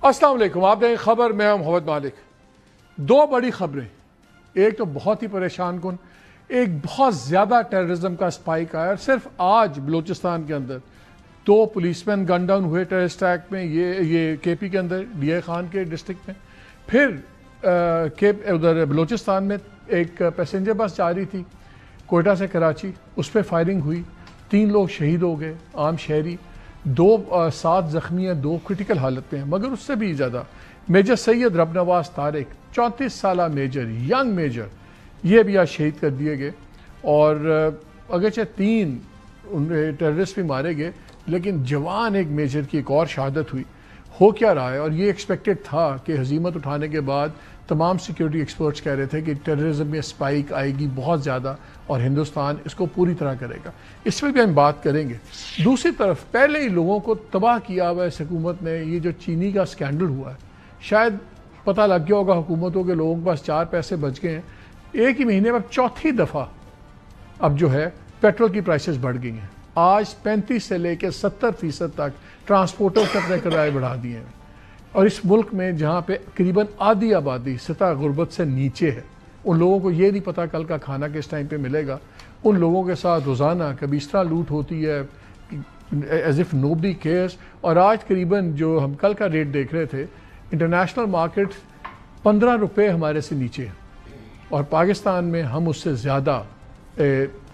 السلام علیکم، آپ دیکھیں خبر، میں ہوں محمد مالک۔ دو بڑی خبریں، ایک تو بہت ہی پریشان کن، ایک بہت زیادہ ٹیررزم کا سپائک آیا، اور صرف آج بلوچستان کے اندر 2 پولیس مین گن ڈاؤن ہوئے ٹیررسٹ اٹیک میں، یہ کے پی کے اندر ڈی اے خان کے ڈسٹرکٹ میں۔ پھر ادھر بلوچستان میں ایک پیسنجر بس جا رہی تھی کوئٹہ سے کراچی، اس پہ فائرنگ ہوئی، 3 لوگ شہید ہو گئے، عام شہری، 7 زخمی ہیں، 2 کرٹیکل حالت میں ہیں۔ مگر اس سے بھی زیادہ میجر سید رب نواز طارق، 34 سالہ میجر، ینگ میجر، یہ بھی آج شہید کر دیے گئے۔ اور اگرچہ 3 ٹیررسٹ بھی مارے گئے، لیکن جوان ایک میجر کی ایک اور شہادت ہوئی۔ ہو کیا رہا ہے، اور یہ ایکسپیکٹڈ تھا کہ ہزیمت اٹھانے کے بعد تمام سیکیورٹی ایکسپرٹس کہہ رہے تھے کہ ٹیررزم میں سپائک آئے گی بہت زیادہ، اور ہندوستان اس کو پوری طرح کرے گا۔ اس پہ بھی ہم بات کریں گے۔ دوسری طرف پہلے ہی لوگوں کو تباہ کیا ہوا ہے اس حکومت نے، یہ جو چینی کا سکینڈل ہوا ہے، شاید پتہ لگ گیا ہوگا حکومتوں کے، لوگوں کے پاس 4 پیسے بچ گئے ہیں۔ ایک ہی مہینے میں اب 4تھی دفعہ اب جو ہے پیٹرول کی پرائسز بڑھ گئی ہیں۔ آج 35 سے لے کے 70% تک ٹرانسپورٹرز نے اپنے کرائے بڑھا دیے ہیں، اور اس ملک میں جہاں پہ قریباً آدھی آبادی سطح غربت سے نیچے ہے، ان لوگوں کو یہ نہیں پتہ کل کا کھانا کس ٹائم پہ ملے گا۔ ان لوگوں کے ساتھ روزانہ کبھی اس طرح لوٹ ہوتی ہے ایز اف نوبڈی کیئرز۔ اور آج قریباً جو ہم کل کا ریٹ دیکھ رہے تھے، انٹرنیشنل مارکیٹ 15 روپے ہمارے سے نیچے ہے، اور پاکستان میں ہم اس سے زیادہ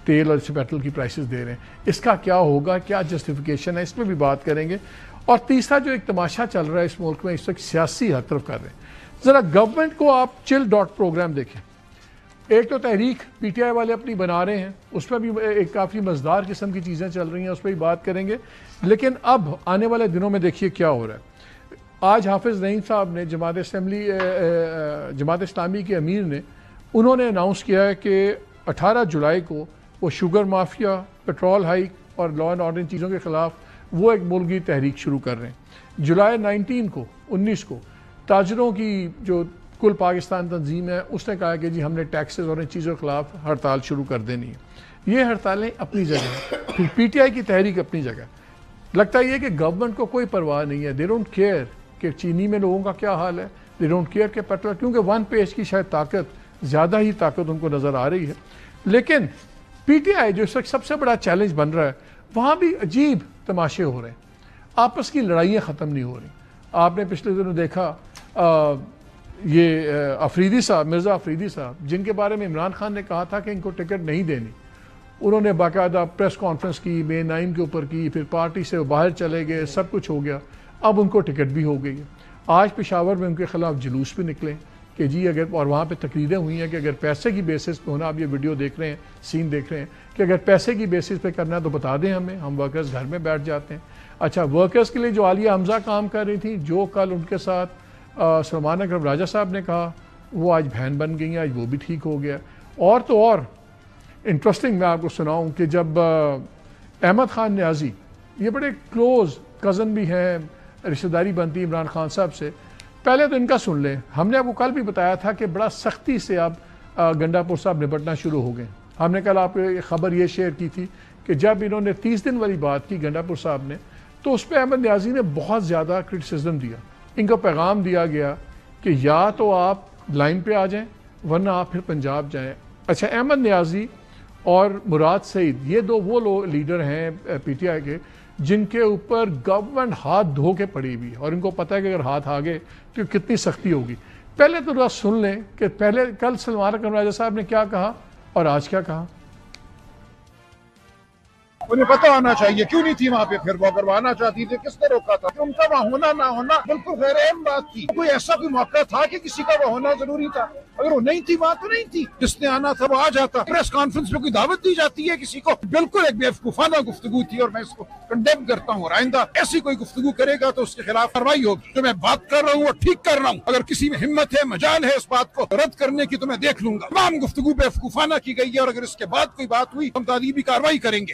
تیل اور پیٹرول کی پرائسز دے رہے ہیں۔ اس کا کیا ہوگا، کیا جسٹیفیکیشن ہے، اس پہ بھی بات کریں گے۔ اور تیسرا جو ایک تماشا چل رہا ہے اس ملک میں اس وقت، سیاسی ہر طرف کر رہے ہیں۔ ذرا گورنمنٹ کو آپ چل ڈاٹ پروگرام دیکھیں۔ ایک تو تحریک پی ٹی آئی والے اپنی بنا رہے ہیں، اس پہ بھی ایک کافی مزدار قسم کی چیزیں چل رہی ہیں، اس پہ بھی بات کریں گے۔ لیکن اب آنے والے دنوں میں دیکھیے کیا ہو رہا ہے۔ آج حافظ نعیم صاحب نے جماعت اسلامی کے امیر نے، انہوں نے اناؤنس کیا ہے کہ 18 جولائی کو وہ شوگر مافیا، پیٹرول ہائیک اور لا اینڈ آرڈر چیزوں کے خلاف وہ ایک ملکی تحریک شروع کر رہے ہیں۔ جولائی 19 کو تاجروں کی جو کل پاکستان تنظیم ہے، اس نے کہا کہ جی ہم نے ٹیکسز اور ان چیزوں کے خلاف ہڑتال شروع کر دینی ہے۔ یہ ہڑتالیں اپنی جگہ ہیں، پھر پی ٹی آئی کی تحریک اپنی جگہ۔ لگتا یہ کہ گورنمنٹ کو کوئی پرواہ نہیں ہے، دے ڈونٹ کیئر کہ چینی میں لوگوں کا کیا حال ہے، دے ڈونٹ کیئر کہ پیٹرول، کیونکہ 1 پیج کی شاید طاقت، زیادہ ہی طاقت ان کو نظر آ رہی ہے۔ لیکن پی ٹی آئی جو اس وقت سب سے بڑا چیلنج بن رہا ہے، وہاں بھی عجیب تماشے ہو رہے ہیں، آپس کی لڑائیاں ختم نہیں ہو رہی۔ آپ نے پچھلے دنوں دیکھا یہ افریدی صاحب، مرزا افریدی صاحب، جن کے بارے میں عمران خان نے کہا تھا کہ ان کو ٹکٹ نہیں دینی، انہوں نے باقاعدہ پریس کانفرنس کی، مے 9 کے اوپر کی، پھر پارٹی سے باہر چلے گئے، سب کچھ ہو گیا، اب ان کو ٹکٹ بھی ہو گئی ہے۔ آج پشاور میں ان کے خلاف جلوس بھی نکلے کہ جی اگر، اور وہاں پہ تقریریں ہوئی ہیں کہ اگر پیسے کی بیسس پہ ہونا، آپ یہ ویڈیو دیکھ رہے ہیں، سین دیکھ رہے ہیں، کہ اگر پیسے کی بیسس پہ کرنا ہے تو بتا دیں ہمیں، ہم ورکرز گھر میں بیٹھ جاتے ہیں۔ اچھا، ورکرز کے لیے جو عالیہ حمزہ کام کر رہی تھیں، جو کل ان کے ساتھ سلمان اکرم راجہ صاحب نے کہا، وہ آج بہن بن گئی ہیں، آج وہ بھی ٹھیک ہو گیا۔ اور تو اور انٹرسٹنگ میں آپ کو سناؤں کہ جب احمد خان نیازی، یہ بڑے کلوز کزن بھی ہیں، رشتہ داری بنتی عمران خان صاحب سے، پہلے تو ان کا سن لیں۔ ہم نے آپ کو کل بھی بتایا تھا کہ بڑا سختی سے اب گنڈا پور صاحب نپٹنا شروع ہو گئے۔ ہم نے کل آپ کو خبر یہ شیئر کی تھی کہ جب انہوں نے 30 دن والی بات کی گنڈا پور صاحب نے، تو اس پہ احمد نیازی نے بہت زیادہ کرٹیسزم دیا۔ ان کو پیغام دیا گیا کہ یا تو آپ لائن پہ آ جائیں، ورنہ آپ پھر پنجاب جائیں۔ اچھا، احمد نیازی اور مراد سعید، یہ 2 وہ لیڈر ہیں پی ٹی آئی کے جن کے اوپر گورنمنٹ ہاتھ دھو کے پڑی ہوئی، اور ان کو پتہ ہے کہ اگر ہاتھ آگے تو کتنی سختی ہوگی۔ پہلے تو ذرا سن لیں کہ پہلے کل سلمان اکرم راجہ صاحب نے کیا کہا اور آج کیا کہا۔ انہیں پتہ ہونا چاہیے کیوں نہیں تھی وہاں پہ، پھر وہ اگر آنا چاہتی تھی کس نے روکا تھا؟ ان کا وہاں ہونا نہ ہونا بالکل غیر اہم بات تھی۔ کوئی ایسا کوئی موقع تھا کہ کسی کا وہ ہونا ضروری تھا؟ اگر وہ نہیں تھی وہاں تو نہیں تھی، جس نے آنا تھا وہ آ جاتا۔ پریس کانفرنس میں کوئی دعوت دی جاتی ہے کسی کو؟ بالکل ایک بیوقوفانہ گفتگو تھی، اور میں اس کو کنڈیم کرتا ہوں۔ اور آئندہ ایسی کوئی گفتگو کرے گا تو اس کے خلاف کارروائی ہوگی۔ جو میں بات کر رہا ہوں وہ ٹھیک کر رہا ہوں، اگر کسی میں ہمت ہے، مجال ہے اس بات کو رد کرنے کی تو میں دیکھ لوں گا۔ تمام گفتگو بیوقوفانہ کی گئی ہے، اور اگر اس کے بعد کوئی بات ہوئی ہم تعلیمی کارروائی کریں گے۔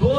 2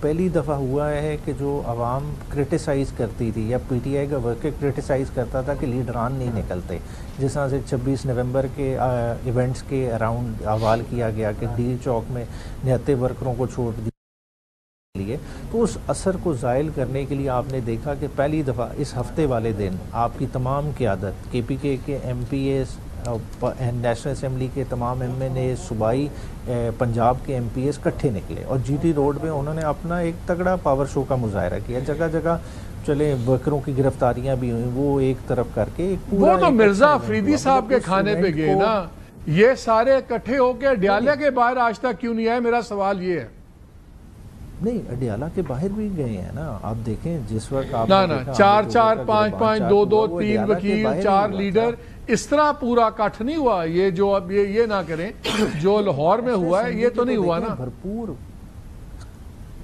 پہلی دفعہ ہوا ہے کہ جو عوام کرٹیسائز کرتی تھی یا پی ٹی آئی کا ورکر کرٹیسائز کرتا تھا کہ لیڈران نہیں نکلتے، جس طرح سے 26 نومبر کے ایونٹس کے اراؤنڈ حوال کیا گیا کہ ڈی چوک میں 79 ورکروں کو چھوڑ لیے، تو اس اثر کو زائل کرنے کے لیے آپ نے دیکھا کہ پہلی دفعہ اس ہفتے والے دن آپ کی تمام قیادت کے پی کے MPAs, national assembly کے تمام ایم این اے، صوبائی پنجاب کے ایم پی ایز کٹھے نکلے اور جی ٹی روڈ پہ انہوں نے اپنا ایک تگڑا پاور شو کا مظاہرہ کیا. جگہ جگہ چلے ورکروں کی گرفتاریاں بھی ہوئیں، وہ ایک طرف کر کے وہ تو مرزا افریدی صاحب کے کھانے پہ گئے نا، یہ سارے اکٹھے ہو کے اڈیالہ کے باہر آج تک کیوں نہیں آئے؟ میرا سوال یہ ہے. نہیں، اڈیالہ کے باہر بھی گئے ہیں نا. آپ دیکھیں جس وقت آپ نا 4-4 5-5 2-2 3 وکیل 4 لیڈر، اس طرح پورا کٹ نہیں ہوا. یہ جو اب یہ نہ کریں جو لاہور میں ہوا ہے، یہ تو نہیں ہوا نا. بھرپور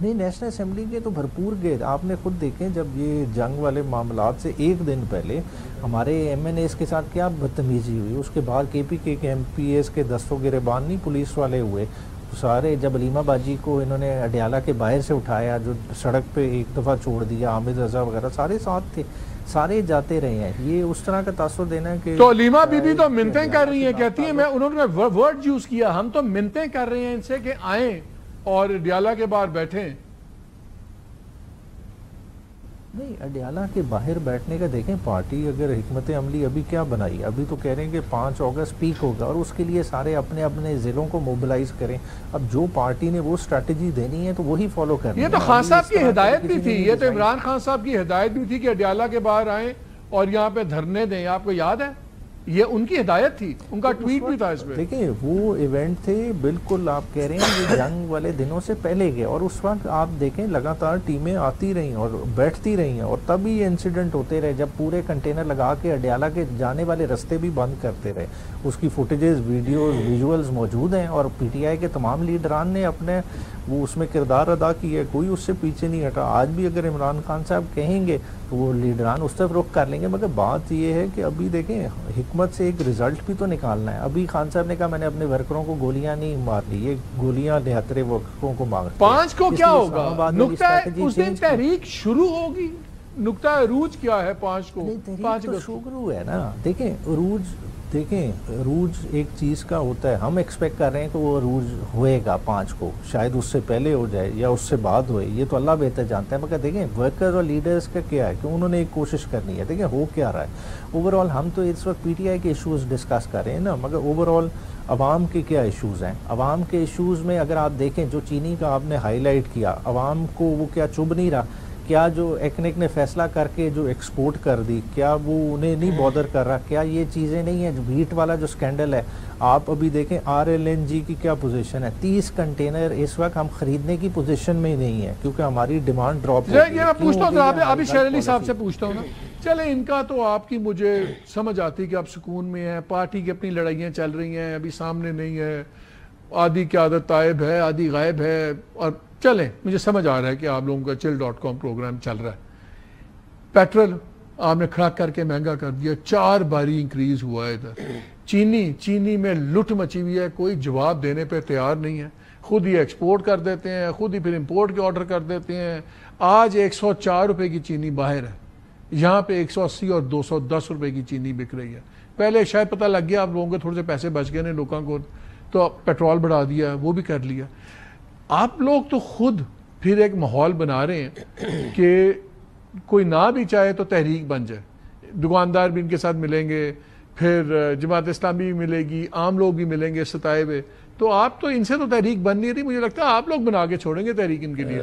نہیں، نیشنل اسمبلی کے تو بھرپور گئے. آپ نے خود دیکھیں جب یہ جنگ والے معاملات سے ایک دن پہلے ہمارے ایم این ایز کے ساتھ کیا بدتمیزی ہوئی، اس کے بعد کے پی کے ایم پی ایز کے دستوں گریبان نہیں پولیس والے ہوئے سارے. جب علیمہ باجی کو انہوں نے اڈیالہ کے باہر سے اٹھایا، جو سڑک پہ ایک دفعہ چھوڑ دیا، حامد رضا وغیرہ سارے ساتھ تھے، سارے جاتے رہے ہیں. یہ اس طرح کا تاثر دینا ہے کہ تو علیمہ بی بی تو منتیں کر رہی ہیں، کہتی ہیں انہوں نے ورڈ یوز کیا، ہم تو منتیں کر رہے ہیں ان سے کہ آئیں اور اڈیالہ کے باہر بیٹھیں. نہیں، اڈیالہ کے باہر بیٹھنے کا دیکھیں پارٹی اگر حکمت عملی ابھی کیا بنائی، ابھی تو کہہ رہے ہیں کہ 5 اگست پیک ہوگا اور اس کے لیے سارے اپنے اپنے ضلعوں کو موبلائز کریں. اب جو پارٹی نے وہ اسٹریٹجی دینی ہے تو وہی فالو کرنی ہے. یہ تو خان صاحب کی ہدایت بھی تھی، یہ تو عمران خان صاحب کی ہدایت بھی تھی کہ اڈیالہ کے باہر آئیں اور یہاں پہ دھرنے دیں. آپ کو یاد ہے؟ یہ ان کی ہدایت تھی، ان کا ٹویٹ بھی تھا اس پہ. دیکھیں وہ ایونٹ تھے بالکل، آپ کہہ رہے ہیں یہ جنگ والے دنوں سے پہلے گئے اور اس وقت آپ دیکھیں لگاتار ٹیمیں آتی رہیں اور بیٹھتی رہی ہیں اور تب ہی انسیڈنٹ ہوتے رہے جب پورے کنٹینر لگا کے اڈیالہ کے جانے والے رستے بھی بند کرتے رہے. اس کی فوٹیجز، ویڈیوز، ویژولز موجود ہیں اور پی ٹی آئی کے تمام لیڈران نے اپنے وہ اس میں کردار ادا کیا ہے، کوئی اس سے پیچھے نہیں ہٹا. آج بھی اگر عمران خان صاحب کہیں گے تو وہ لیڈران اس طرف رخ کر لیں گے. مگر بات یہ ہے کہ ابھی دیکھیں حکمت سے ایک رزلٹ بھی تو نکالنا ہے. ابھی خان صاحب نے کہا میں نے اپنے ورکروں کو گولیاں نہیں مار لی، یہ گولیاں 73 ورکروں کو مار. 5 کو کیا ہوگا؟ نقطہ اس دن تحریک شروع ہوگی، نقطہ عروج کیا ہے 5 کو؟ 5 کو شروع ہے نا. دیکھیں عروج ایک چیز کا ہوتا ہے، ہم ایکسپیکٹ کر رہے ہیں کہ وہ عروج ہوئے گا 5 کو، شاید اس سے پہلے ہو جائے یا اس سے بعد ہوئے، یہ تو اللہ بہتر جانتا ہے. مگر دیکھیں ورکرز اور لیڈرز کا کیا ہے کہ انہوں نے ایک کوشش کرنی ہے. دیکھیں ہو کیا رہا ہے اوورآل، ہم تو اس وقت پی ٹی آئی کے ایشوز ڈسکس کر رہے ہیں نا، مگر اوورآل عوام کے کیا ایشوز ہیں. عوام کے ایشوز میں اگر آپ دیکھیں جو چینی کا آپ نے ہائی لائٹ کیا، عوام کو وہ کیا چبھ نہیں رہا؟ کیا جو ایکنک نے فیصلہ کر کے جو ایکسپورٹ کر دی، کیا وہ انہیں نہیں بادر کر رہا؟ کیا یہ چیزیں نہیں ہیں؟ جو ویٹ والا جو سکینڈل ہے، آپ ابھی دیکھیں آر ایل این جی کی کیا پوزیشن ہے. 30 کنٹینر اس وقت ہم خریدنے کی پوزیشن میں ہی نہیں ہے کیونکہ ہماری ڈیمانڈ ڈراپ. یہ میں پوچھتا ہوں ابھی شیر علی صاحب سے پوچھتا ہوں نا. چلے ان کا تو آپ کی مجھے سمجھ آتی کہ آپ سکون میں ہیں، پارٹی کی اپنی لڑائیاں چل رہی ہیں، ابھی سامنے نہیں ہے، آدھی قیادت طائب ہے، آدھی غائب ہے، اور چلیں مجھے سمجھ آ رہا ہے کہ آپ لوگوں کا chill.com پروگرام چل رہا ہے. پیٹرول آپ نے کھڑا کر کے مہنگا کر دیا، 4 باری انکریز ہوا ہے ادھر. چینی میں لٹ مچی ہوئی ہے، کوئی جواب دینے پہ تیار نہیں ہے. خود ہی ایکسپورٹ کر دیتے ہیں، خود ہی پھر امپورٹ کے آرڈر کر دیتے ہیں. آج 104 روپے کی چینی باہر ہے، یہاں پہ 180 اور 210 روپے کی چینی بک رہی ہے. پہلے شاید پتہ لگ گیا آپ لوگوں کے تھوڑے سے پیسے بچ گئے نے لوگوں کو، تو پیٹرول بڑھا دیا، وہ بھی کر لیا. آپ لوگ تو خود پھر ایک ماحول بنا رہے ہیں کہ کوئی نہ بھی چاہے تو تحریک بن جائے. دکاندار بھی ان کے ساتھ ملیں گے، پھر جماعت اسلامی بھی ملے گی، عام لوگ بھی ملیں گے ستائے ہوئے. تو آپ تو ان سے تو تحریک بن نہیں رہی، مجھے لگتا ہے آپ لوگ بنا کے چھوڑیں گے تحریک ان کے لیے.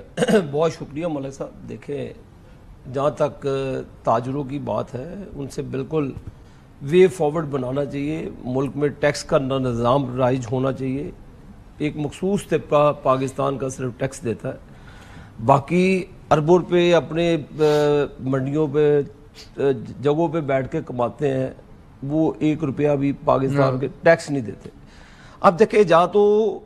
بہت شکریہ ملک صاحب. دیکھیں جہاں تک تاجروں کی بات ہے، ان سے بالکل وے فارورڈ بنانا چاہیے. ملک میں ٹیکس کا نظام رائج ہونا چاہیے. ایک مخصوص طبقہ پاکستان کا صرف ٹیکس دیتا ہے، باقی اربوں روپے اپنے منڈیوں پہ جگہوں پہ بیٹھ کے کماتے ہیں، وہ 1 روپیہ بھی پاکستان کے ٹیکس نہیں دیتے. اب دیکھیں جہاں تو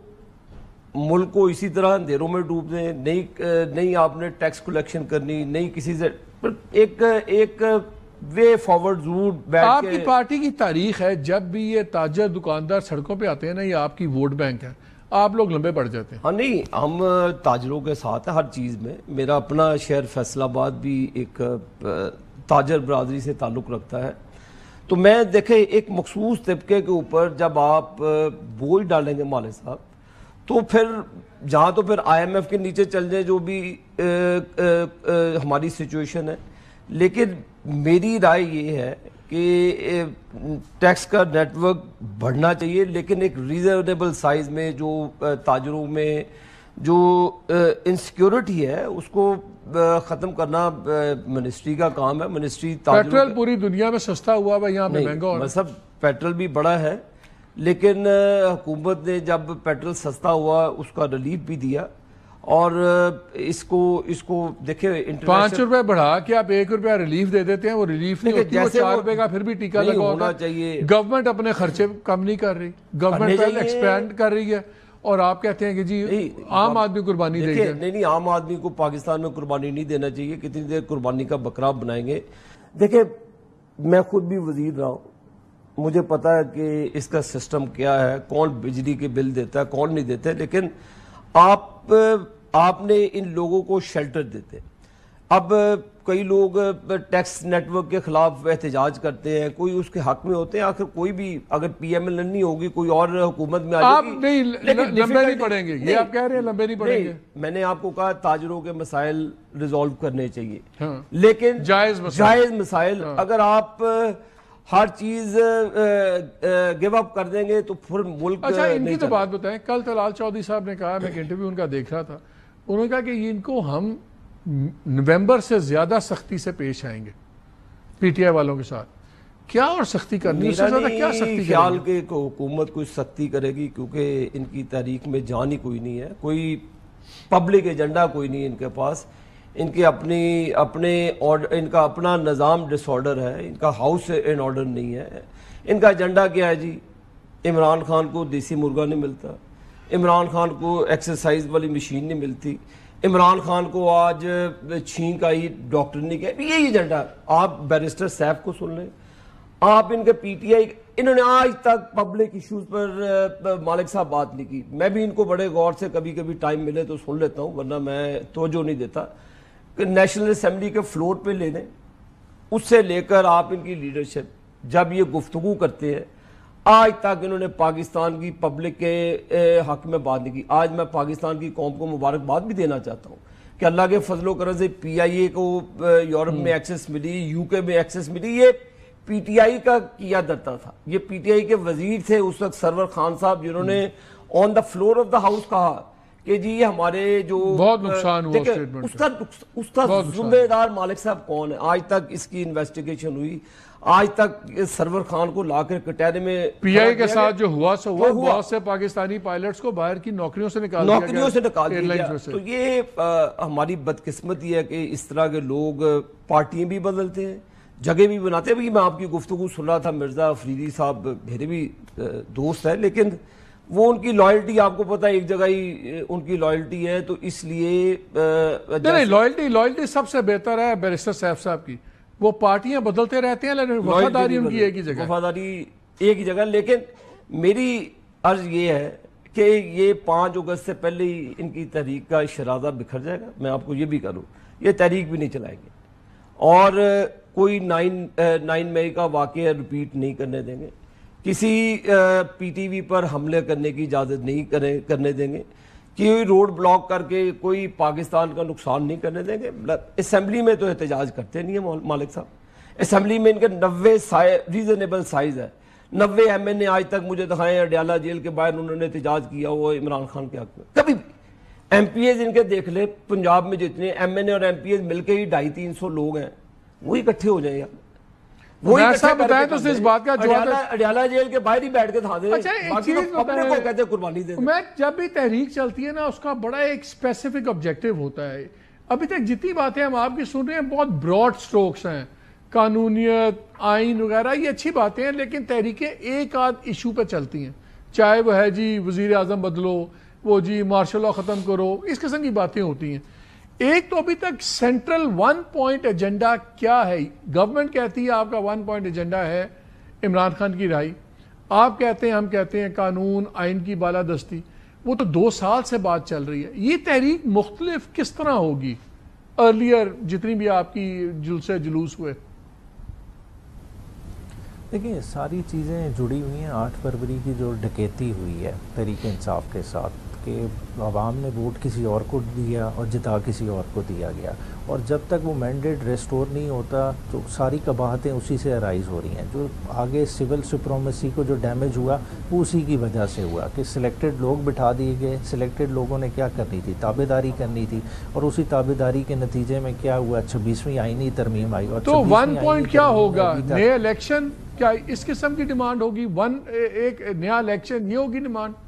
ملک کو اسی طرح اندھیروں میں ڈوب دیں، نہیں آپ نے ٹیکس کلیکشن کرنی، نہیں کسی سے ایک وے فارورڈ ضرور بیٹھ کے. آپ کی پارٹی کی تاریخ ہے، جب بھی یہ تاجر دکاندار سڑکوں پہ آتے ہیں نا، یہ آپ کی ووٹ بینک ہے. آپ لوگ لمبے پڑ جاتے ہیں. ہاں نہیں، ہم تاجروں کے ساتھ ہیں ہر چیز میں. میرا اپنا شہر فیصل آباد بھی ایک تاجر برادری سے تعلق رکھتا ہے. تو میں دیکھیں ایک مخصوص طبقے کے اوپر جب آپ بوجھ ڈالیں گے مالک صاحب، تو پھر جہاں تو پھر آئی ایم ایف کے نیچے چل جائیں جو بھی ہماری سچویشن ہے. لیکن میری رائے یہ ہے کہ ٹیکس کا نیٹ ورک بڑھنا چاہیے، لیکن ایک ریزنیبل سائز میں. جو تاجروں میں جو انسیکیورٹی ہے اس کو ختم کرنا منسٹری کا کام ہے. منسٹری پیٹرول پوری دنیا میں سستا ہوا ہے، یہاں پہ مہنگا ہو رہا ہے. مطلب پیٹرول بھی بڑا ہے، لیکن حکومت نے جب پیٹرول سستا ہوا اس کا ریلیف بھی دیا. اور اس کو دیکھیں 5 روپے بڑھا کے آپ 1 روپیہ ریلیف دے دیتے ہیں. وہ ریلیف نہیں ہوتی، وہ 4 روپے کا پھر بھی ٹیکہ لگا ہونا چاہیے. گورنمنٹ اپنے خرچے کم نہیں کر رہی، گورنمنٹ پہلے ایکسپینڈ کر رہی ہے، اور آپ کہتے ہیں کہ جی عام آدمی قربانی دے گا. نہیں، عام آدمی کو پاکستان میں قربانی نہیں دینا چاہیے. کتنی دیر قربانی کا بکرا بنائیں گے؟ دیکھیں میں خود بھی وزیر رہا ہوں، مجھے پتا ہے کہ اس کا سسٹم کیا ہے، کون بجلی کے بل دیتا ہے کون نہیں دیتا. لیکن آپ نے ان لوگوں کو شیلٹر دیتے. اب کئی لوگ ٹیکس نیٹ ورک کے خلاف احتجاج کرتے ہیں، کوئی اس کے حق میں ہوتے ہیں. آخر کوئی بھی اگر پی ایم ایل این نہیں ہوگی، کوئی اور حکومت میں آ جائے گی، آپ نہیں لمبے نہیں پڑیں گے. یہ آپ کہہ رہے ہیں لمبے نہیں پڑیں گے. میں نے آپ کو کہا تاجروں کے مسائل ریزالو کرنے چاہیے، لیکن جائز مسائل. اگر آپ ہر چیز گیو اپ کر دیں گے تو پھر ملک. اچھا ان کی تو بات بتائیں. کل طلال چودھری صاحب نے کہا، میں ایک انٹرویو ان کا دیکھ رہا تھا، انہوں نے کہا کہ ان کو ہم نومبر سے زیادہ سختی سے پیش آئیں گے پی ٹی آئی والوں کے ساتھ. کیا اور سختی کرنی ہے؟ کیا سختی خیال کہ حکومت کوئی سختی کرے گی، کیونکہ ان کی تاریخ میں جان ہی کوئی نہیں ہے، کوئی پبلک ایجنڈا کوئی نہیں ان کے پاس. ان کے ان کا اپنا نظام ڈس آرڈر ہے، ان کا ہاؤس ان آرڈر نہیں ہے. ان کا ایجنڈا کیا ہے جی؟ عمران خان کو دیسی مرغا نہیں ملتا، عمران خان کو ایکسرسائز والی مشین نہیں ملتی، عمران خان کو آج چھینک آئی ڈاکٹر نہیں کہا. یہی ایجنڈا. آپ بیرسٹر سیف کو سن لیں، آپ ان کے پی ٹی آئی، انہوں نے آج تک پبلک ایشوز پر مالک صاحب بات نہیں کی. میں بھی ان کو بڑے غور سے کبھی کبھی ٹائم ملے تو سن لیتا ہوں، ورنہ میں توجہ نہیں دیتا. کہ نیشنل اسمبلی کے فلور پہ لے لیں، اس سے لے کر آپ ان کی لیڈرشپ جب یہ گفتگو کرتے ہیں، آج تک انہوں نے پاکستان کی پبلک کے حق میں بات نہیں کی. آج میں پاکستان کی قوم کو مبارکباد بھی دینا چاہتا ہوں کہ اللہ کے فضل و کرم سے پی آئی اے کو یورپ میں ایکسس ملی، یو کے میں ایکسس ملی. یہ پی ٹی آئی کا کیا درتا تھا. یہ پی ٹی آئی کے وزیر تھے اس وقت سرور خان صاحب، جنہوں نے on the floor of the house کہا کہ جی ہمارے جو بہت نقصان ہوا. اس کا ذمہ دار مالک صاحب کون ہے؟ آج تک اس کی انویسٹیگیشن ہوئی، آج تک سرور خان کو لا کر کٹہرے میں پی آئی کے ساتھ جو ہوا سو ہوا. بہت سے پاکستانی پائلٹس کو باہر کی نوکریوں سے نکال دیا. تو یہ ہماری بدقسمتی ہے کہ اس طرح کے لوگ پارٹیاں بھی بدلتے ہیں، جگہ بھی بناتے ہیں. میں آپ کی گفتگو سن رہا تھا، مرزا افریدی صاحب میرے بھی دوست ہے، لیکن وہ ان کی لائلٹی آپ کو پتہ ہے ایک جگہ ہی ان کی لائلٹی ہے. تو اس لیے لائلٹی سب سے بہتر ہے بیرسٹر سیف صاحب کی. وہ پارٹیاں بدلتے رہتے ہیں لیکن وفاداری ان کی ایک ہی جگہ، وفاداری ایک ہی جگہ. لیکن میری عرض یہ ہے کہ یہ 5 اگست سے پہلے ہی ان کی تحریک کا شرازہ بکھر جائے گا. میں آپ کو یہ بھی کروں، یہ تحریک بھی نہیں چلائیں گے، اور کوئی 9 مئی کا واقعہ ریپیٹ نہیں کرنے دیں گے. کسی پی ٹی وی پر حملے کرنے کی اجازت نہیں کرنے دیں گے، کوئی روڈ بلاک کر کے کوئی پاکستان کا نقصان نہیں کرنے دیں گے. اسمبلی میں تو احتجاج کرتے نہیں ہیں مالک صاحب. اسمبلی میں ان کے 90 ریزنیبل سائز ہے. 90 ایم این اے آج تک مجھے دکھائیں اڈیالہ جیل کے باہر انہوں نے احتجاج کیا وہ عمران خان کے حق میں. کبھی بھی ایم پی ایز ان کے دیکھ لے، پنجاب میں جتنے ایم این اے اور ایم پی ایز مل کے ہی 250-300 لوگ ہیں، وہی اکٹھے ہو جائیں. اڈیالہ جیل کے باہر ہی بیٹھ کے تھا دے. میں جب بھی تحریک چلتی ہے نا، اس کا بڑا ایک اسپیسیفک آبجیکٹو ہوتا ہے. ابھی تک جتنی باتیں ہم آپ کی سن رہے ہیں بہت براڈ سٹروکس ہیں، قانونیت، آئین وغیرہ، یہ اچھی باتیں ہیں، لیکن تحریکیں ایک آدھ ایشو پہ چلتی ہیں. چاہے وہ ہے جی وزیر اعظم بدلو، وہ جی مارشل لا ختم کرو، اس قسم کی باتیں ہوتی ہیں. ایک تو ابھی تک سینٹرل 1 پوائنٹ ایجنڈا کیا ہے؟ گورنمنٹ کہتی ہے آپ کا 1 پوائنٹ ایجنڈا ہے عمران خان کی رہائی، آپ کہتے ہیں، ہم کہتے ہیں قانون آئین کی بالادستی. وہ تو 2 سال سے بات چل رہی ہے. یہ تحریک مختلف کس طرح ہوگی ارلیئر جتنی بھی آپ کی جلسے جلوس ہوئے؟ دیکھیں ساری چیزیں جڑی ہوئی ہیں 8 فروری کی جو ڈکیتی ہوئی ہے تحریک انصاف کے ساتھ کہ عوام نے ووٹ کسی اور کو دیا اور جتا کسی اور کو دیا گیا, اور جب تک وہ مینڈیٹ ریسٹور نہیں ہوتا تو ساری قباحتیں اسی سے ارائز ہو رہی ہیں. جو آگے سول سپرومیسی کو جو ڈیمیج ہوا وہ اسی کی وجہ سے ہوا کہ سلیکٹڈ لوگ بٹھا دیے گئے. سلیکٹڈ لوگوں نے کیا کرنی تھی, تابع داری کرنی تھی, اور اسی تابع داری کے نتیجے میں کیا ہوا, 26ویں آئینی ترمیم آئی. اور تو 1 پوائنٹ کیا ہوگا, نئے الیکشن, کیا اس قسم کی ڈیمانڈ ہوگی؟ ایک نیا الیکشن, یہ ہوگی ڈیمانڈ؟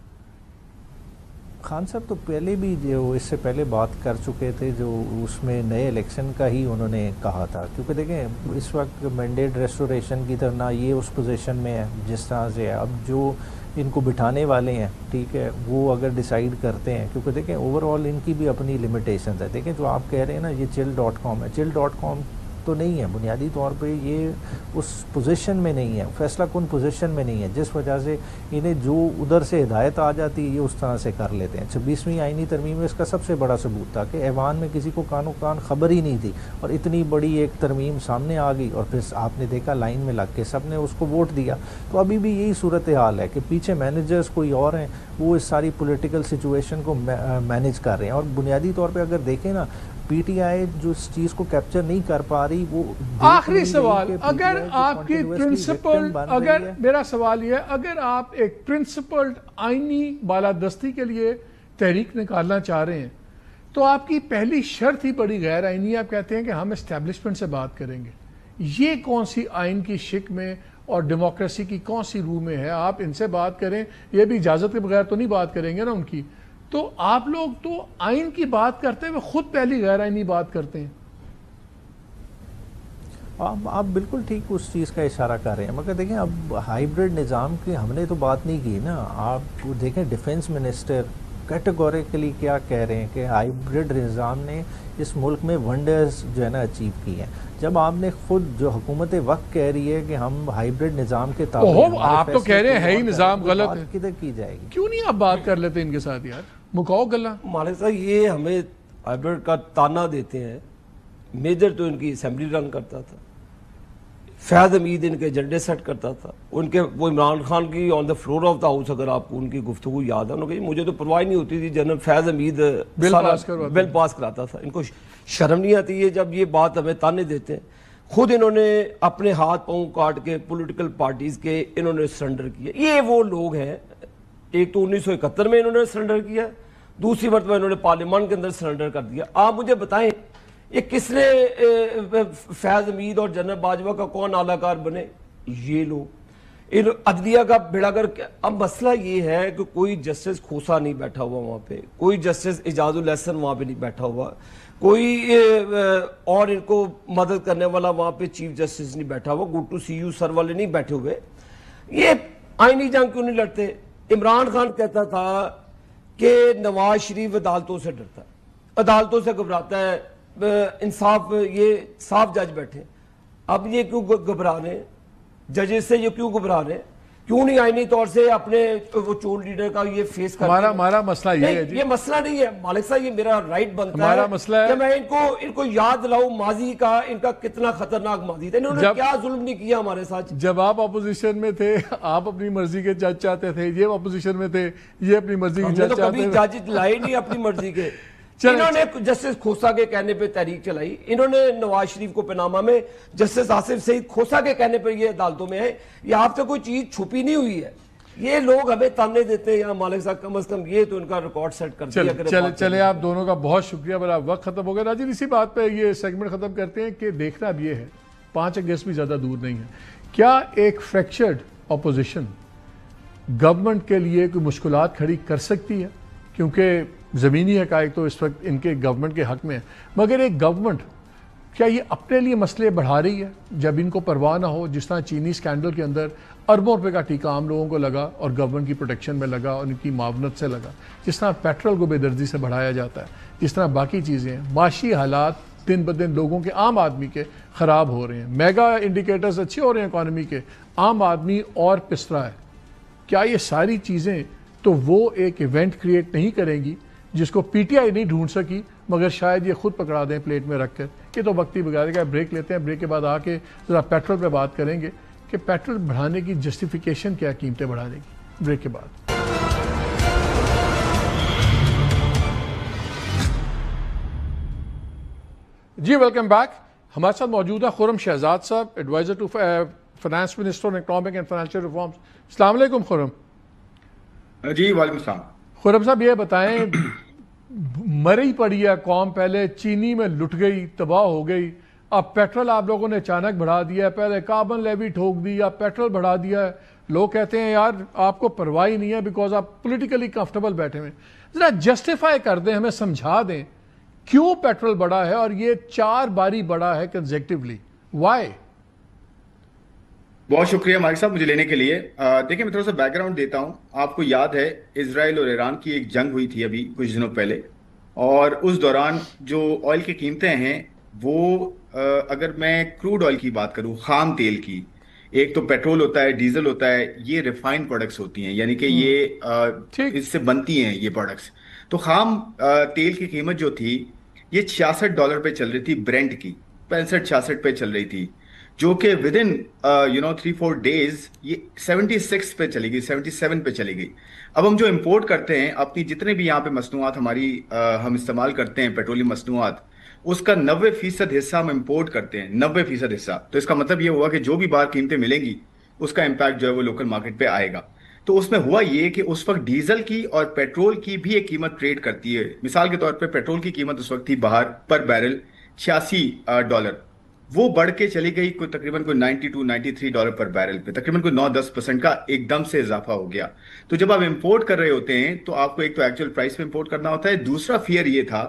خان صاحب تو پہلے بھی جو اس سے پہلے بات کر چکے تھے, جو اس میں نئے الیکشن کا ہی انہوں نے کہا تھا, کیونکہ دیکھیں اس وقت مینڈیٹ ریسٹوریشن کی طرح نہ یہ اس پوزیشن میں ہے جس طرح سے ہے. اب جو ان کو بٹھانے والے ہیں, ٹھیک ہے, وہ اگر ڈیسائیڈ کرتے ہیں, کیونکہ دیکھیں اوور آل ان کی بھی اپنی لمیٹیشنز ہے. دیکھیں جو آپ کہہ رہے ہیں نا یہ chill.com ہے, chill.com تو نہیں ہے, بنیادی طور پہ یہ اس پوزیشن میں نہیں ہے, فیصلہ کن پوزیشن میں نہیں ہے, جس وجہ سے انہیں جو ادھر سے ہدایت آ جاتی ہے یہ اس طرح سے کر لیتے ہیں. 26ویں آئینی ترمیم میں اس کا سب سے بڑا ثبوت تھا کہ ایوان میں کسی کو کان و کان خبر ہی نہیں تھی, اور اتنی بڑی ایک ترمیم سامنے آ گئی, اور پھر آپ نے دیکھا لائن میں لگ کے سب نے اس کو ووٹ دیا. تو ابھی بھی یہی صورتحال ہے کہ پیچھے مینیجرز کوئی اور ہیں, وہ اس ساری پولیٹیکل سچویشن کو مینیج کر رہے ہیں. اور بنیادی طور پہ اگر دیکھیں نا, پی ٹی آئی جو اس چیز کو کیپچر نہیں کر پا رہی. وہ آخری سوال, اگر آپ کی پرنسپل, اگر میرا سوال یہ ہے, اگر آپ ایک پرنسپلڈ آئینی بالادستی کے لیے تحریک نکالنا چاہ رہے ہیں تو آپ کی پہلی شرط ہی بڑی غیر آئینی. آپ کہتے ہیں کہ ہم اسٹیبلشمنٹ سے بات کریں گے. یہ کون سی آئین کی شک میں اور ڈیموکریسی کی کون سی روح میں ہے؟ آپ ان سے بات کریں, یہ بھی اجازت کے بغیر تو نہیں بات کریں گے نا ان کی. تو آپ لوگ تو آئین کی بات کرتے ہوئے خود پہلی غیر آئینی بات کرتے ہیں. آپ بالکل ٹھیک اس چیز کا اشارہ کر رہے ہیں, مگر دیکھیں اب ہائیبرڈ نظام کی ہم نے تو بات نہیں کی نا. آپ دیکھیں ڈیفنس منسٹر کیٹیگوریکلی کیا کہہ رہے ہیں کہ ہائیبرڈ نظام نے اس ملک میں ونڈرز جو ہے نا اچیو کی ہیں. جب آپ نے خود جو حکومت وقت کہہ رہی ہے کہ ہم ہائیبرڈ نظام کے تابع ہیں, آپ تو کہہ رہے ہیں ہی نظام غلط ہے, کدھر کی جائے گی؟ کیوں نہیں آپ بات کر لیتے ان کے ساتھ یار, مکاؤ گلا. مالک صاحب یہ ہمیں ہائیبرڈ کا تانا دیتے ہیں. میجر تو ان کی اسمبلی رن کرتا تھا, فیض حمید ان کے ایجنڈے سیٹ کرتا تھا, ان کے وہ عمران خان کی on the floor of the house اگر آپ کو ان کی گفتگو یاد ہے, انہوں نے کہا مجھے تو پرواہ نہیں ہوتی تھی, جنرل فیض حمید بل پاس کراتا تھا. ان کو شرم نہیں آتی ہے جب یہ بات ہمیں تانے دیتے ہیں. خود انہوں نے اپنے ہاتھ پاؤں کاٹ کے پولیٹیکل پارٹیز کے انہوں نے سرنڈر کیا. یہ وہ لوگ ہیں, ایک تو 1971 میں انہوں نے سرنڈر کیا, دوسری مرتبہ انہوں نے پارلیمان کے اندر سرنڈر کر دیا. آپ مجھے بتائیں یہ کس نے فیض حمید اور جنرل باجوہ کا کون اعلی کار بنے؟ یہ لوگ. عدلیہ کا بیڑا گرک. اب مسئلہ یہ ہے کہ کوئی جسٹس کھوسا نہیں بیٹھا ہوا وہاں پہ, کوئی جسٹس اعجاز الحسن وہاں پہ نہیں بیٹھا ہوا, کوئی اور ان کو مدد کرنے والا وہاں پہ چیف جسٹس نہیں بیٹھا ہوا, good to see you sir والے نہیں بیٹھے ہوئے. یہ آئینی جنگ کیوں نہیں لڑتے؟ عمران خان کہتا تھا کہ نواز شریف عدالتوں سے ڈرتا ہے, عدالتوں سے گھبراتا ہے, انصاف یہ صاف جج بیٹھے. اب یہ کیوں گھبرا رہے ہیں ججز سے؟ یہ کیوں گھبرا رہے ہیں؟ کیوں نہیں آئینی طور سے اپنے وہ چور لیڈر کا یہ فیس کرتے ہیں؟ ہمارا مسئلہ یہ ہے, یہ مسئلہ نہیں ہے مالک صاحب, یہ میرا رائٹ بنتا ہے ہمارا مسئلہ ہے کہ میں ان کو یاد دلاؤں ماضی کا, ان کا کتنا خطرناک ماضی تھا. انہوں نے کیا ظلم نہیں کیا ہمارے ساتھ. جب آپ اپوزیشن میں تھے آپ اپنی مرضی کے جج چاہتے تھے, یہ اپوزیشن میں تھے یہ اپنی مرضی کے جج چاہتے تھے. کبھی جج لائے نہیں اپنی مرضی کے. انہوں نے جسٹس کھوسا کے کہنے پہ تحریک چلائی, انہوں نے نواز شریف کو پنامہ میں جسٹس آصف سعید کھوسا کے کہنے پہ یہ عدالتوں میں ہے. یہ آپ سے کوئی چیز چھپی نہیں ہوئی ہے. یہ لوگ ہمیں تانے دیتے ہیں یا مالک صاحب کم از کم یہ تو ان کا ریکارڈ سیٹ کرتے ہیں. چلے آپ دونوں کا بہت شکریہ, بڑا وقت ختم ہو گیا. راجل اسی بات پہ یہ سیگمنٹ ختم کرتے ہیں کہ دیکھنا اب یہ ہے 5 اگست بھی زیادہ دور نہیں ہے, کیا ایک فریکچرڈ اپوزیشن گورنمنٹ کے لیے کوئی مشکلات کھڑی کر سکتی ہے؟ کیونکہ زمینی حقائق تو اس وقت ان کے گورنمنٹ کے حق میں ہے, مگر ایک گورنمنٹ کیا یہ اپنے لیے مسئلے بڑھا رہی ہے جب ان کو پرواہ نہ ہو؟ جس طرح چینی سکینڈل کے اندر اربوں روپے کا ٹیکہ عام لوگوں کو لگا اور گورنمنٹ کی پروٹیکشن میں لگا اور ان کی معاونت سے لگا, جس طرح پیٹرول کو بے دردی سے بڑھایا جاتا ہے, جس طرح باقی چیزیں, معاشی حالات دن بدن لوگوں کے, عام آدمی کے خراب ہو رہے ہیں, میگا انڈیکیٹرز اچھے ہو رہے ہیں اکانومی کے, عام آدمی اور پسرا ہے. کیا یہ ساری چیزیں تو وہ ایک ایونٹ کریٹ نہیں کریں گی جس کو پی ٹی آئی نہیں ڈھونڈ سکی، مگر شاید یہ خود پکڑا دیں پلیٹ میں رکھ کر. یہ تو وقتی بگاڑے گا. بریک لیتے ہیں، بریک کے بعد آ کے ذرا پیٹرول پہ بات کریں گے کہ پیٹرول بڑھانے کی جسٹیفیکیشن کیا، قیمتیں بڑھانے کی. بریک کے بعد جی ویلکم بیک. ہمارے ساتھ موجود ہے خرم شہزاد صاحب، adviser to finance minister on economic and financial reforms. السلام علیکم خرم. جی وعلیکم السلام. خرم صاحب یہ بتائیں، مری پڑی ہے قوم، پہلے چینی میں لٹ گئی، تباہ ہو گئی، اب پیٹرول آپ لوگوں نے اچانک بڑھا دیا ہے، پہلے کاربن لیوی ٹھوک دی، اب پیٹرول بڑھا دیا ہے. لوگ کہتے ہیں یار آپ کو پرواہ ہی نہیں ہے بیکاز آپ پولیٹیکلی کمفرٹیبل بیٹھے ہوئے. ذرا جسٹیفائی کر دیں، ہمیں سمجھا دیں کیوں پیٹرول بڑھا ہے اور یہ 4 باری بڑھا ہے کنزیکٹیولی. وائی؟ بہت شکریہ مالک صاحب مجھے لینے کے لیے. دیکھیں میں تھوڑا سا بیک گراؤنڈ دیتا ہوں. آپ کو یاد ہے اسرائیل اور ایران کی ایک جنگ ہوئی تھی ابھی کچھ دنوں پہلے، اور اس دوران جو آئل کی قیمتیں ہیں وہ اگر میں کروڈ آئل کی بات کروں، خام تیل کی، ایک تو پیٹرول ہوتا ہے، ڈیزل ہوتا ہے، یہ ریفائنڈ پروڈکٹس ہوتی ہیں، یعنی کہ یہ اس سے بنتی ہیں یہ پروڈکٹس. تو خام تیل کی قیمت جو تھی یہ $66 پہ چل رہی تھی، برینٹ کی 65-66 پہ چل رہی تھی، جو کہ ود ان 3-4 ڈیز یہ 76 پہ چلی گئی، 77 پہ چلی گئی. اب ہم جو امپورٹ کرتے ہیں اپنی جتنے بھی یہاں پہ مصنوعات ہماری ہم استعمال کرتے ہیں پیٹرولیم مصنوعات، اس کا 90% حصہ ہم امپورٹ کرتے ہیں، 90% حصہ. تو اس کا مطلب یہ ہوا کہ جو بھی باہر قیمتیں ملیں گی اس کا امپیکٹ جو ہے وہ لوکل مارکیٹ پہ آئے گا. تو اس میں ہوا یہ کہ اس وقت ڈیزل کی اور پیٹرول کی بھی ایک قیمت ٹریڈ کرتی ہے. مثال کے طور پہ پیٹرول کی قیمت اس وقت تھی باہر پر بیرل $86، وہ بڑھ کے چلی گئی کوئی تقریباً کوئی $92-93 پر بیرل پہ، تقریباً کوئی 9-10% کا ایک دم سے اضافہ ہو گیا. تو جب آپ امپورٹ کر رہے ہوتے ہیں تو آپ کو ایک تو ایکچوئل پرائس پہ امپورٹ کرنا ہوتا ہے، دوسرا فیئر یہ تھا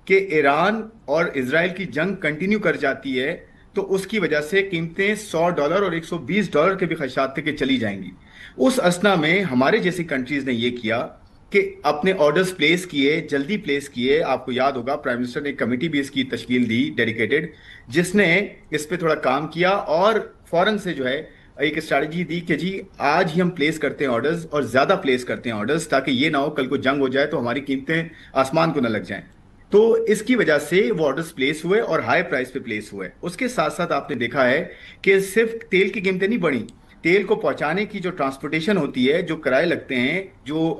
کہ ایران اور اسرائیل کی جنگ کنٹینیو کر جاتی ہے تو اس کی وجہ سے قیمتیں $100 اور $120 کے بھی خدشات تھے کہ چلی جائیں گی. اس اسنا میں ہمارے جیسی کنٹریز نے یہ کیا کہ اپنے آرڈرز پلیس کیے، جلدی پلیس کیے. آپ کو یاد ہوگا پرائم منسٹر نے ایک کمیٹی بھی اس کی تشکیل دی ڈیڈیکیٹڈ، جس نے اس پہ تھوڑا کام کیا اور فوراً سے جو ہے ایک اسٹریٹجی دی کہ جی آج ہی ہم پلیس کرتے ہیں آرڈرز، اور زیادہ پلیس کرتے ہیں آرڈرز، تاکہ یہ نہ ہو کل کو جنگ ہو جائے تو ہماری قیمتیں آسمان کو نہ لگ جائیں. تو اس کی وجہ سے وہ آرڈرز پلیس ہوئے اور ہائی پرائس پہ پلیس ہوئے. اس کے ساتھ ساتھ آپ نے دیکھا ہے کہ صرف تیل کی قیمتیں نہیں بڑھی، تیل کو پہنچانے کی جو ٹرانسپورٹیشن ہوتی ہے، جو کرائے لگتے ہیں، جو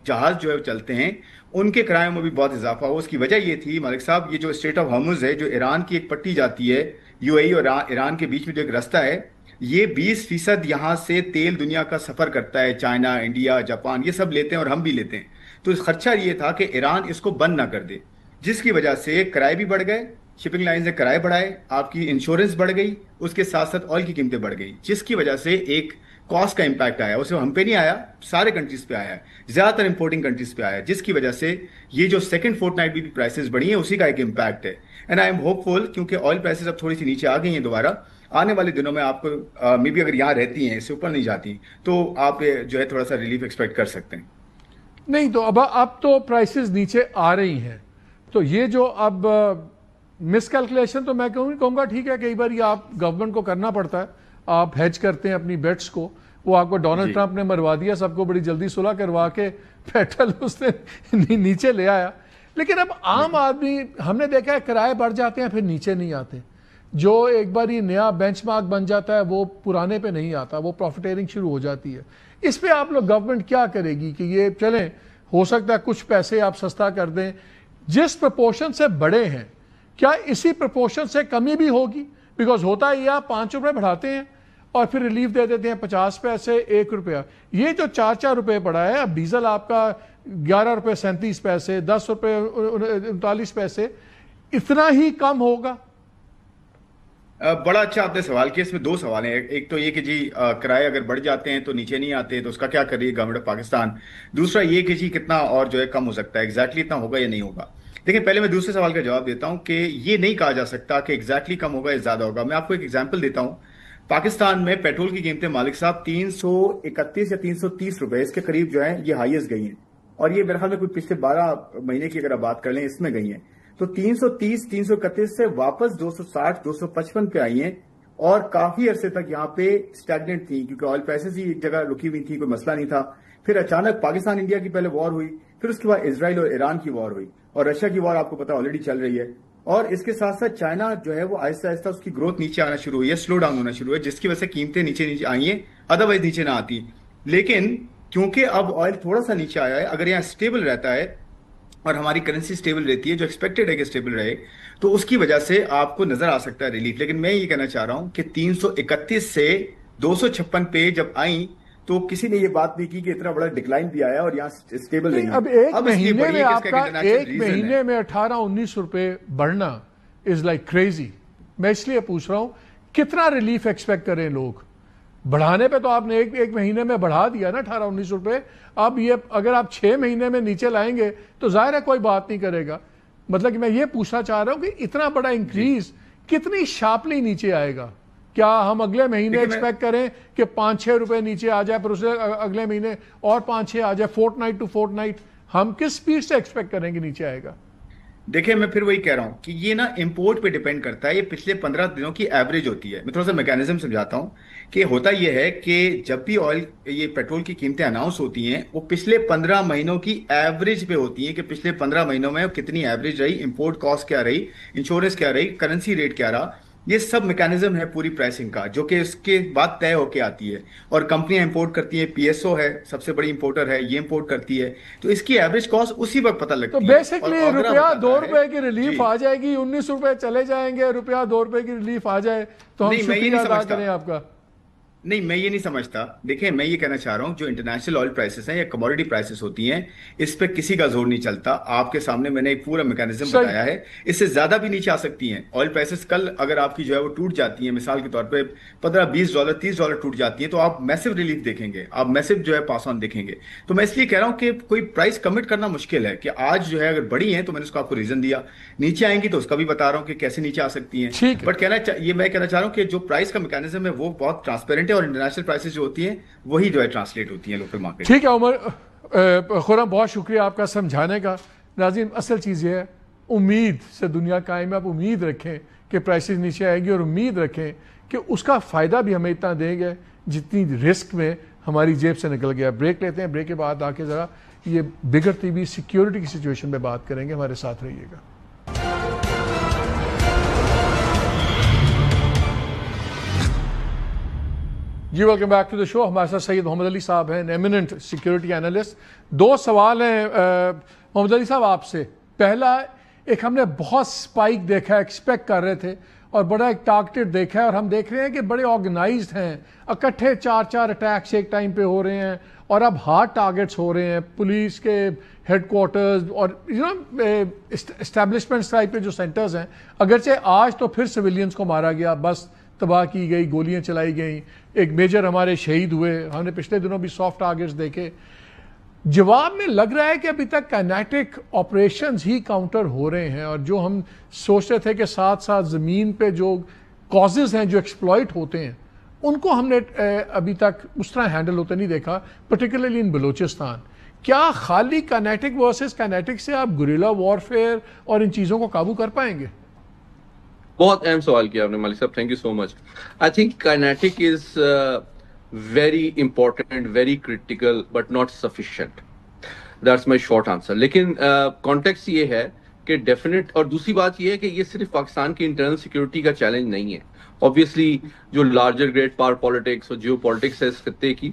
جہاز جو ہے چلتے ہیں، ان کے کرایوں میں بھی بہت اضافہ ہوا. اس کی وجہ یہ تھی مالک صاحب، یہ جو اسٹریٹ آف ہارمز ہے، جو ایران کی ایک پٹی جاتی ہے، یو اے ای اور ایران کے بیچ میں جو ایک راستہ ہے، یہ 20% یہاں سے تیل دنیا کا سفر کرتا ہے. چائنا، انڈیا، جاپان یہ سب لیتے ہیں اور ہم بھی لیتے ہیں. تو خدشہ یہ تھا کہ ایران اس کو بند نہ کر دے، جس کی وجہ سے کرائے بھی بڑھ گئے، شپنگ لائنز نے کرائے بڑھائے، آپ کی انشورنس بڑھ گئی، اس کے ساتھ ساتھ آئل کی قیمتیں بڑھ گئی، جس کی وجہ سے ایک کاسٹ کا امپیکٹ آیا. اسے ہم پہ نہیں آیا، سارے کنٹریز پہ آیا ہے، زیادہ تر امپورٹنگ کنٹریز پہ آیا ہے، جس کی وجہ سے یہ جو سیکنڈ فورٹ نائٹ بھی پرائسز بڑھی ہیں اسی کا ایک امپیکٹ ہے. اینڈ آئی ایم ہوپ فل، کیونکہ آئل پرائسز اب تھوڑی سی نیچے آ گئی ہیں دوبارہ. آنے والے دنوں میں آپ کو میں بھی اگر یہاں رہتی ہیں، اس سے اوپر نہیں جاتی، تو آپ جو ہے تھوڑا سا ریلیف ایکسپیکٹ کر سکتے ہیں. نہیں تو اب تو پرائسز نیچے آ رہی ہیں، تو یہ جو اب مس کیلکولیشن تو میں کہوں گا ٹھیک ہے، کئی بار یہ آپ گورنمنٹ کو کرنا پڑتا ہے، آپ ہیج کرتے ہیں اپنی بیٹس کو. وہ آپ کو ڈونلڈ ٹرمپ نے مروا دیا سب کو، بڑی جلدی صلح کروا کے پیٹرول اس نے نیچے لے آیا. لیکن اب عام آدمی ہم نے دیکھا ہے کرائے بڑھ جاتے ہیں پھر نیچے نہیں آتے. جو ایک بار یہ نیا بینچ مارک بن جاتا ہے وہ پرانے پہ نہیں آتا، وہ پروفیٹیرنگ شروع ہو جاتی ہے. اس پہ آپ لوگ گورنمنٹ کیا کرے گی کہ یہ چلیں، ہو سکتا ہے کچھ پیسے آپ سستا کر دیں، جس پرپورشن سے بڑے ہیں کیا اسی پرپورشن سے کمی بھی ہوگی؟ بیکاز ہوتا ہے یہ آپ $5 بڑھاتے ہیں اور پھر ریلیف دے دیتے ہیں 50 پیسے، $1. یہ جو $4 پڑا ہے، اب ڈیزل آپ کا $11.37، $10.39، اتنا ہی کم ہوگا. بڑا اچھا آپ نے سوال کیا. اس میں 2 سوال ہیں. ایک تو یہ کہ جی کرائے اگر بڑھ جاتے ہیں تو نیچے نہیں آتے، تو اس کا کیا کر رہی ہے گورنمنٹ آف پاکستان. دوسرا یہ کہ جی کتنا اور جو ہے کم ہو سکتا ہے، ایگزیکٹلی اتنا ہوگا یا نہیں ہوگا. دیکھیں پہلے میں دوسرے سوال کا جواب دیتا ہوں کہ یہ نہیں کہا جا سکتا کہ ایگزیکٹلی کم ہوگا یا زیادہ ہوگا. میں آپ کو ایک ایگزامپل دیتا ہوں. پاکستان میں پیٹرول کی قیمتیں مالک صاحب 331 یا 330 روپے اس کے قریب جو ہیں یہ ہائیسٹ گئی ہیں، اور یہ میرے خیال میں کوئی پچھلے 12 مہینے کی اگر آپ بات کر لیں اس میں گئی ہیں. تو 330 331 سے واپس 260 255 پہ آئی ہیں، اور کافی عرصے تک یہاں پہ اسٹیگنٹ تھی کیونکہ آئل پرائسز ہی ایک جگہ رکی ہوئی تھی، کوئی مسئلہ نہیں تھا. پھر اچانک پاکستان انڈیا کی پہلے وار ہوئی, پھر اس کے بعد اسرائیل اور ایران کی وار ہوئی, اور رشیا کی وار آپ کو پتا آلریڈی چل رہی ہے, اور اس کے ساتھ ساتھ چائنا جو ہے وہ آہستہ آہستہ اس کی گروتھ نیچے آنا شروع ہوئی ہے, سلو ڈاؤن ہونا شروع ہے, جس کی وجہ سے قیمتیں نیچے آئی ہیں, ادروائز نیچے نہ آتی. لیکن کیونکہ اب آئل تھوڑا سا نیچے آیا ہے, اگر یہاں اسٹیبل رہتا ہے اور ہماری کرنسی اسٹیبل رہتی ہے, جو ایکسپیکٹڈ ہے کہ اسٹیبل رہے, تو اس کی وجہ سے آپ کو نظر آ سکتا ہے ریلیف. لیکن میں یہ کہنا چاہ رہا ہوں کہ 331 سے 256 پہ جب آئیں تو کسی نے یہ بات نہیں کی کہ اتنا بڑا ڈکلائن بھی آیا اور یہاں اسٹیبل رہی. اب ایک مہینے میں آپ کا ایک مہینے میں 18-19 روپے بڑھنا از لائک کریزی. میں اس لیے پوچھ رہا ہوں کتنا ریلیف ایکسپیکٹ کریں لوگ؟ بڑھانے پہ تو آپ نے ایک مہینے میں بڑھا دیا نا 18-19 روپے. اب یہ اگر آپ 6 مہینے میں نیچے لائیں گے تو ظاہر ہے کوئی بات نہیں کرے گا. مطلب کہ میں یہ پوچھنا چاہ رہا ہوں کہ اتنا بڑا انکریز کتنی شارپلی نیچے آئے گا؟ کیا ہم اگلے مہینے ایکسپیکٹ کریں کہ 5-6 روپے نیچے آ جائے, پھر اسے اگلے مہینے اور 5-6 آ جائے, fortnight to fortnight? ہم کس سپیڈ سے ایکسپیکٹ کریں گے نیچے آئے گا؟ دیکھیں میں پھر وہی کہہ رہا ہوں کہ یہ نا امپورٹ پہ ڈیپینڈ کرتا ہے. یہ پچھلے 15 دنوں کی ایوریج ہوتی ہے. میں تھوڑا سا میکینزم سمجھاتا ہوں کہ ہوتا یہ ہے کہ جب بھی آئل یہ پیٹرول کی قیمتیں اناؤنس ہوتی ہیں وہ پچھلے 15 مہینوں کی ایوریج پہ ہوتی ہیں کہ پچھلے 15 مہینوں میں کتنی ایوریج رہی, امپورٹ کاسٹ کیا رہی, انشورنس کیا رہی, کرنسی ریٹ کیا رہا. یہ سب میکینزم ہے پوری پرائسنگ کا جو کہ اس کے بعد طے ہو کے آتی ہے. اور کمپنیاں امپورٹ کرتی ہیں, پی ایس او ہے سب سے بڑی امپورٹر ہے, یہ امپورٹ کرتی ہے, تو اس کی ایوریج کاسٹ اسی وقت پتہ لگتی ہے. تو بیسکلی روپیہ 2 روپے کی ریلیف آ جائے گی, 19 روپے چلے جائیں گے, روپیہ 2 روپے کی ریلیف آ جائے تو ہم شکریہ ادا کریں آپ کا. نہیں میں یہ نہیں سمجھتا. دیکھیں میں یہ کہنا چاہ رہا ہوں جو انٹرنیشنل آئل پرائسز ہیں یا کموڈٹی پرائسز ہوتی ہیں اس پہ کسی کا زور نہیں چلتا. آپ کے سامنے میں نے ایک پورا میکینزم بتایا ہے. اس سے زیادہ بھی نیچے آ سکتی ہیں آئل پرائسز. کل اگر آپ کی جو ہے وہ ٹوٹ جاتی ہیں, مثال کے طور پہ $15-20 $30 ٹوٹ جاتی ہیں, تو آپ میسو ریلیف دیکھیں گے, آپ میسو جو ہے پاس آن دیکھیں گے. تو میں اس لیے کہہ رہا ہوں کہ کوئی پرائس کمٹ کرنا مشکل ہے کہ آج جو ہے اگر بڑی ہیں تو میں نے اس کو آپ کو ریزن دیا, نیچے آئیں گی تو اس کا بھی بتا رہا ہوں کہ کیسے نیچے آ سکتی ہیں. بٹ یہ میں کہنا چاہ رہا ہوں کہ جو پرائس کا میکینزم ہے وہ بہت ٹرانسپیرنٹ ہے, اور انٹرنیشنل پرائسز جو ہوتی ہیں وہی جو ہے ٹرانسلیٹ ہوتی ہیں لوکل مارکیٹ. ٹھیک ہے عمر خرم, بہت شکریہ آپ کا سمجھانے کا. ناظرین اصل چیز یہ ہے امید سے دنیا قائم ہے. آپ امید رکھیں کہ پرائسز نیچے آئے گی, اور امید رکھیں کہ اس کا فائدہ بھی ہمیں اتنا دیں گے جتنی رسک میں ہماری جیب سے نکل گیا. بریک لیتے ہیں, بریک کے بعد آ کے ذرا یہ بگڑتی ہوئی سیکیورٹی کی سچویشن پہ بات کریں گے. ہمارے ساتھ رہیے گا. جی ویلکم بیک ٹو دا شو. ہمارے ساتھ سید محمد علی صاحب ہیں, ایمیننٹ سیکیورٹی انالسٹ. 2 سوال ہیں محمد علی صاحب آپ سے. پہلا, ایک ہم نے بہت سپائک دیکھا ہے, ایکسپیکٹ کر رہے تھے, اور بڑا ایک ٹارگیٹڈ دیکھا ہے, اور ہم دیکھ رہے ہیں کہ بڑے آرگنائزڈ ہیں, اکٹھے 4 اٹیکس ایک ٹائم پہ ہو رہے ہیں, اور اب ہارڈ ٹارگیٹس ہو رہے ہیں پولیس کے ہیڈ کوارٹرز اور اسٹیبلشمنٹس ٹائپ کے جو سینٹرز ہیں. اگرچہ آج تو پھر سویلینز کو مارا گیا, بس تباہ کی گئی, گولیاں چلائی گئیں, ایک میجر ہمارے شہید ہوئے. ہم نے پچھلے دنوں بھی سافٹ ٹارگیٹس دیکھے. جواب میں لگ رہا ہے کہ ابھی تک کائنیٹک آپریشنز ہی کاؤنٹر ہو رہے ہیں, اور جو ہم سوچتے تھے کہ ساتھ ساتھ زمین پہ جو کازز ہیں جو ایکسپلائٹ ہوتے ہیں ان کو ہم نے ابھی تک اس طرح ہینڈل ہوتے نہیں دیکھا, پرٹیکولرلی ان بلوچستان. کیا خالی کائنیٹک ورسز کائنیٹک سے آپ گوریلا وارفیئر اور ان چیزوں کو قابو کر پائیں گے؟ بہت اہم سوال کیا آپ نے مالک صاحب, thank you so much. I think kinetic is very important, very critical, but not sufficient. That's my short answer. لیکن کانٹیکسٹ یہ ہے کہ ڈیفینیٹ, اور دوسری بات یہ ہے کہ یہ صرف پاکستان کی انٹرنل سیکیورٹی کا چیلنج نہیں ہے. آبویسلی جو لارجر گریٹ پاور پالیٹکس اور جیو پالیٹکس ہے اس خطے کی,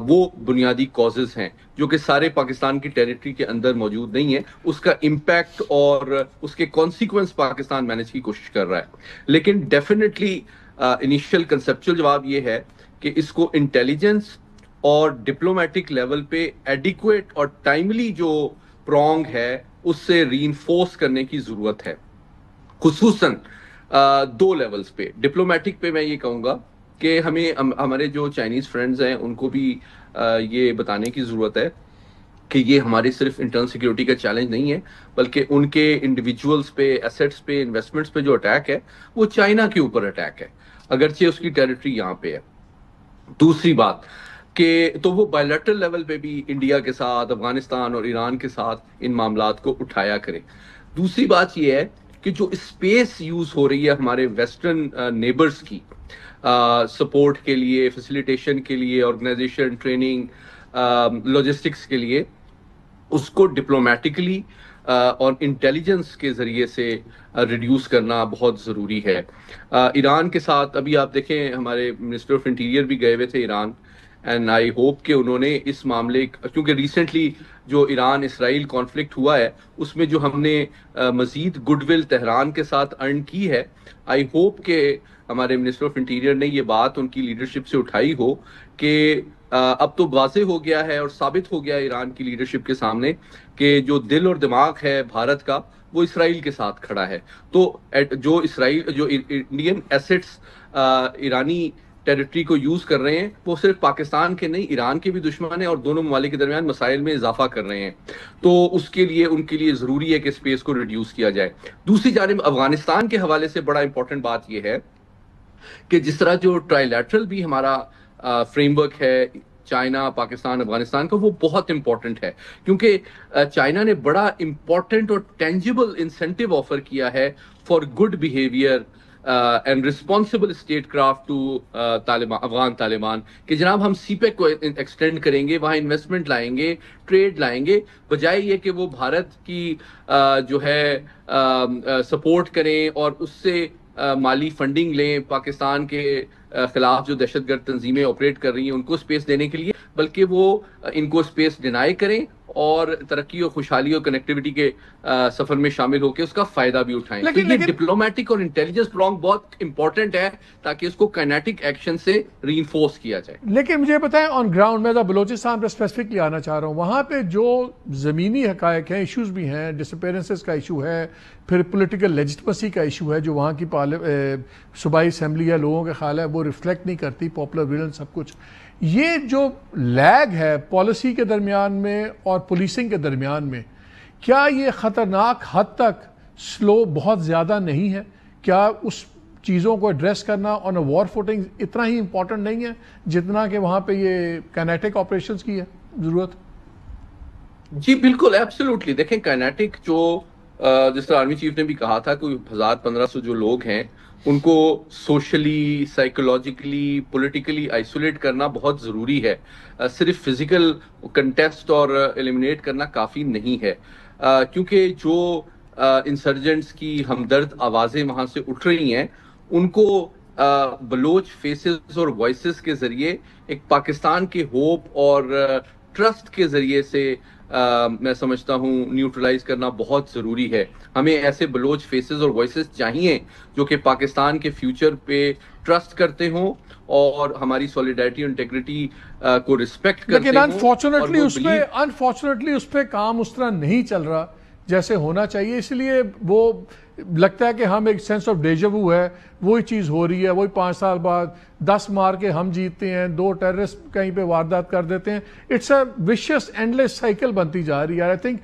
وہ بنیادی کازز ہیں جو کہ سارے پاکستان کی ٹیریٹری کے اندر موجود نہیں ہے. اس کا امپیکٹ اور اس کے کانسیکوینس پاکستان مینیج کی کوشش کر رہا ہے. لیکن ڈیفینیٹلی انیشیل کنسپچل جواب یہ ہے کہ اس کو انٹیلیجنس اور ڈپلومیٹک لیول پہ ایڈیکویٹ اور ٹائملی جو پرونگ ہے اس سے ری انفورس کرنے کی ضرورت ہے, خصوصاً 2 لیولز پہ. ڈپلومیٹک پہ میں یہ کہوں گا کہ ہمیں ہمارے جو چائنیز فرینڈز ہیں ان کو بھی یہ بتانے کی ضرورت ہے کہ یہ ہمارے صرف انٹرنل سیکیورٹی کا چیلنج نہیں ہے, بلکہ ان کے انڈیویجولز پہ, ایسیٹس پہ, انویسٹمنٹس پہ جو اٹیک ہے وہ چائنا کے اوپر اٹیک ہے, اگرچہ اس کی ٹیریٹری یہاں پہ ہے. دوسری بات کہ تو وہ بائیلیٹرل لیول پہ بھی انڈیا کے ساتھ, افغانستان اور ایران کے ساتھ ان معاملات کو اٹھایا کرے. دوسری بات یہ ہے کہ جو اسپیس یوز ہو رہی ہے ہمارے ویسٹرن نیبرز کی سپورٹ کے لیے, فیسیلیٹیشن کے لیے, آرگنائزیشن, ٹریننگ, لوجسٹکس کے لیے، اس کو ڈپلومیٹکلی اور انٹیلیجنس کے ذریعے سے ریڈیوس کرنا بہت ضروری ہے۔ ایران کے ساتھ ابھی آپ دیکھیں ہمارے منسٹر آف انٹیریئر بھی گئے ہوئے تھے ایران، اینڈ آئی ہوپ کہ انہوں نے اس معاملے، کیونکہ ریسنٹلی جو ایران اسرائیل کانفلکٹ ہوا ہے اس میں جو ہم نے مزید گڈ ول تہران کے ساتھ ارن کی ہے، آئی ہوپ کہ ہمارے منسٹر آف انٹیریئر نے یہ بات ان کی لیڈرشپ سے اٹھائی ہو کہ اب تو واضح ہو گیا ہے اور ثابت ہو گیا ہے ایران کی لیڈرشپ کے سامنے کہ جو دل اور دماغ ہے بھارت کا وہ اسرائیل کے ساتھ کھڑا ہے۔ تو جو انڈین ایسٹس ایرانی ٹیریٹری کو یوز کر رہے ہیں وہ صرف پاکستان کے نہیں، ایران کے بھی دشمن ہیں اور دونوں ممالک کے درمیان مسائل میں اضافہ کر رہے ہیں۔ تو اس کے لیے ان کے لیے ضروری ہے کہ اسپیس کو ریڈیوس کیا جائے۔ دوسری جانب افغانستان کے حوالے سے بڑا امپورٹنٹ بات یہ ہے کہ جس طرح جو ٹرائی لیٹرل بھی ہمارا فریم ورک ہے چائنا، پاکستان، افغانستان کا، وہ بہت امپورٹنٹ ہے کیونکہ چائنا نے بڑا امپورٹنٹ اور ٹینجیبل انسینٹیو آفر کیا ہے for good behaviour and responsible statecraft to Afghan Taliban, کہ جناب ہم سی پیک کو ایکسٹینڈ کریں گے، وہاں انویسٹمنٹ لائیں گے، ٹریڈ لائیں گے، بجائے یہ کہ وہ بھارت کی جو ہے سپورٹ کریں اور اس سے مالی فنڈنگ لیں پاکستان کے خلاف جو دہشت گرد تنظیمیں آپریٹ کر رہی ہیں ان کو سپیس دینے کے لیے، بلکہ وہ ان کو سپیس ڈینائی کریں اور ترقی اور خوشحالی اور کنیکٹیوٹی کے سفر میں شامل ہو کے اس کا فائدہ بھی اٹھائیں۔ تو یہ ڈپلومیٹک اور انٹیلیجنس پرانگ بہت امپورٹنٹ ہے تاکہ اس کو کائنیٹک ایکشن سے ری انفورس کیا جائے۔ لیکن مجھے بتائیں آن گراؤنڈ، میں بلوچستان پہ اسپیسیفکلی آنا چاہ رہا ہوں، وہاں پہ جو زمینی حقائق ہیں، ایشوز بھی ہیں، ڈس اپیرنسز کا ایشو ہے، پھر پولیٹیکل لیجٹمسی کا ایشو ہے جو وہاں کی صوبائی اسمبلی یا لوگوں کا خیال ہے وہ ریفلیکٹ نہیں کرتی پاپولر ول سب کچھ۔ یہ جو لیگ ہے پالیسی کے درمیان میں اور پولیسنگ کے درمیان میں، کیا یہ خطرناک حد تک سلو بہت زیادہ نہیں ہے؟ کیا اس چیزوں کو ایڈریس کرنا آن اے وار فوٹنگ اتنا ہی امپورٹنٹ نہیں ہے جتنا کہ وہاں پہ یہ کائنیٹک آپریشنز کی ہے ضرورت؟ جی بالکل، ایبسولوٹلی۔ دیکھیں کائنیٹک جو جس طرح آرمی چیف نے بھی کہا تھا کوئی 1500 جو لوگ ہیں ان کو سوشلی، سائیکولوجیکلی، پولیٹیکلی آئسولیٹ کرنا بہت ضروری ہے۔ صرف فزیکل کنٹیسٹ اور ایلیمنیٹ کرنا کافی نہیں ہے، کیونکہ جو انسرجنٹس کی ہمدرد آوازیں وہاں سے اٹھ رہی ہیں ان کو بلوچ فیسز اور وائسز کے ذریعے ایک پاکستان کے ہوپ اور ٹرسٹ کے ذریعے سے میں سمجھتا ہوں نیوٹرلائز کرنا بہت ضروری ہے۔ ہمیں ایسے بلوچ فیسز اور وائسز چاہیے جو کہ پاکستان کے فیوچر پہ ٹرسٹ کرتے ہوں اور ہماری سولیڈیرٹی اور انٹیگریٹی کو ریسپیکٹ کرتے ہوں۔ لیکن انفارچونیٹلی اس پہ کام اس طرح نہیں چل رہا جیسے ہونا چاہیے، اس لیے وہ لگتا ہے کہ ہم ایک سینس آف ڈیجاوو ہے، وہی چیز ہو رہی ہے، وہی 5 سال بعد 10 مار کے ہم جیتتے ہیں، 2 ٹیررسٹ کہیں پہ واردات کر دیتے ہیں۔ It's a vicious endless cycle بنتی جا رہی ہے۔ I think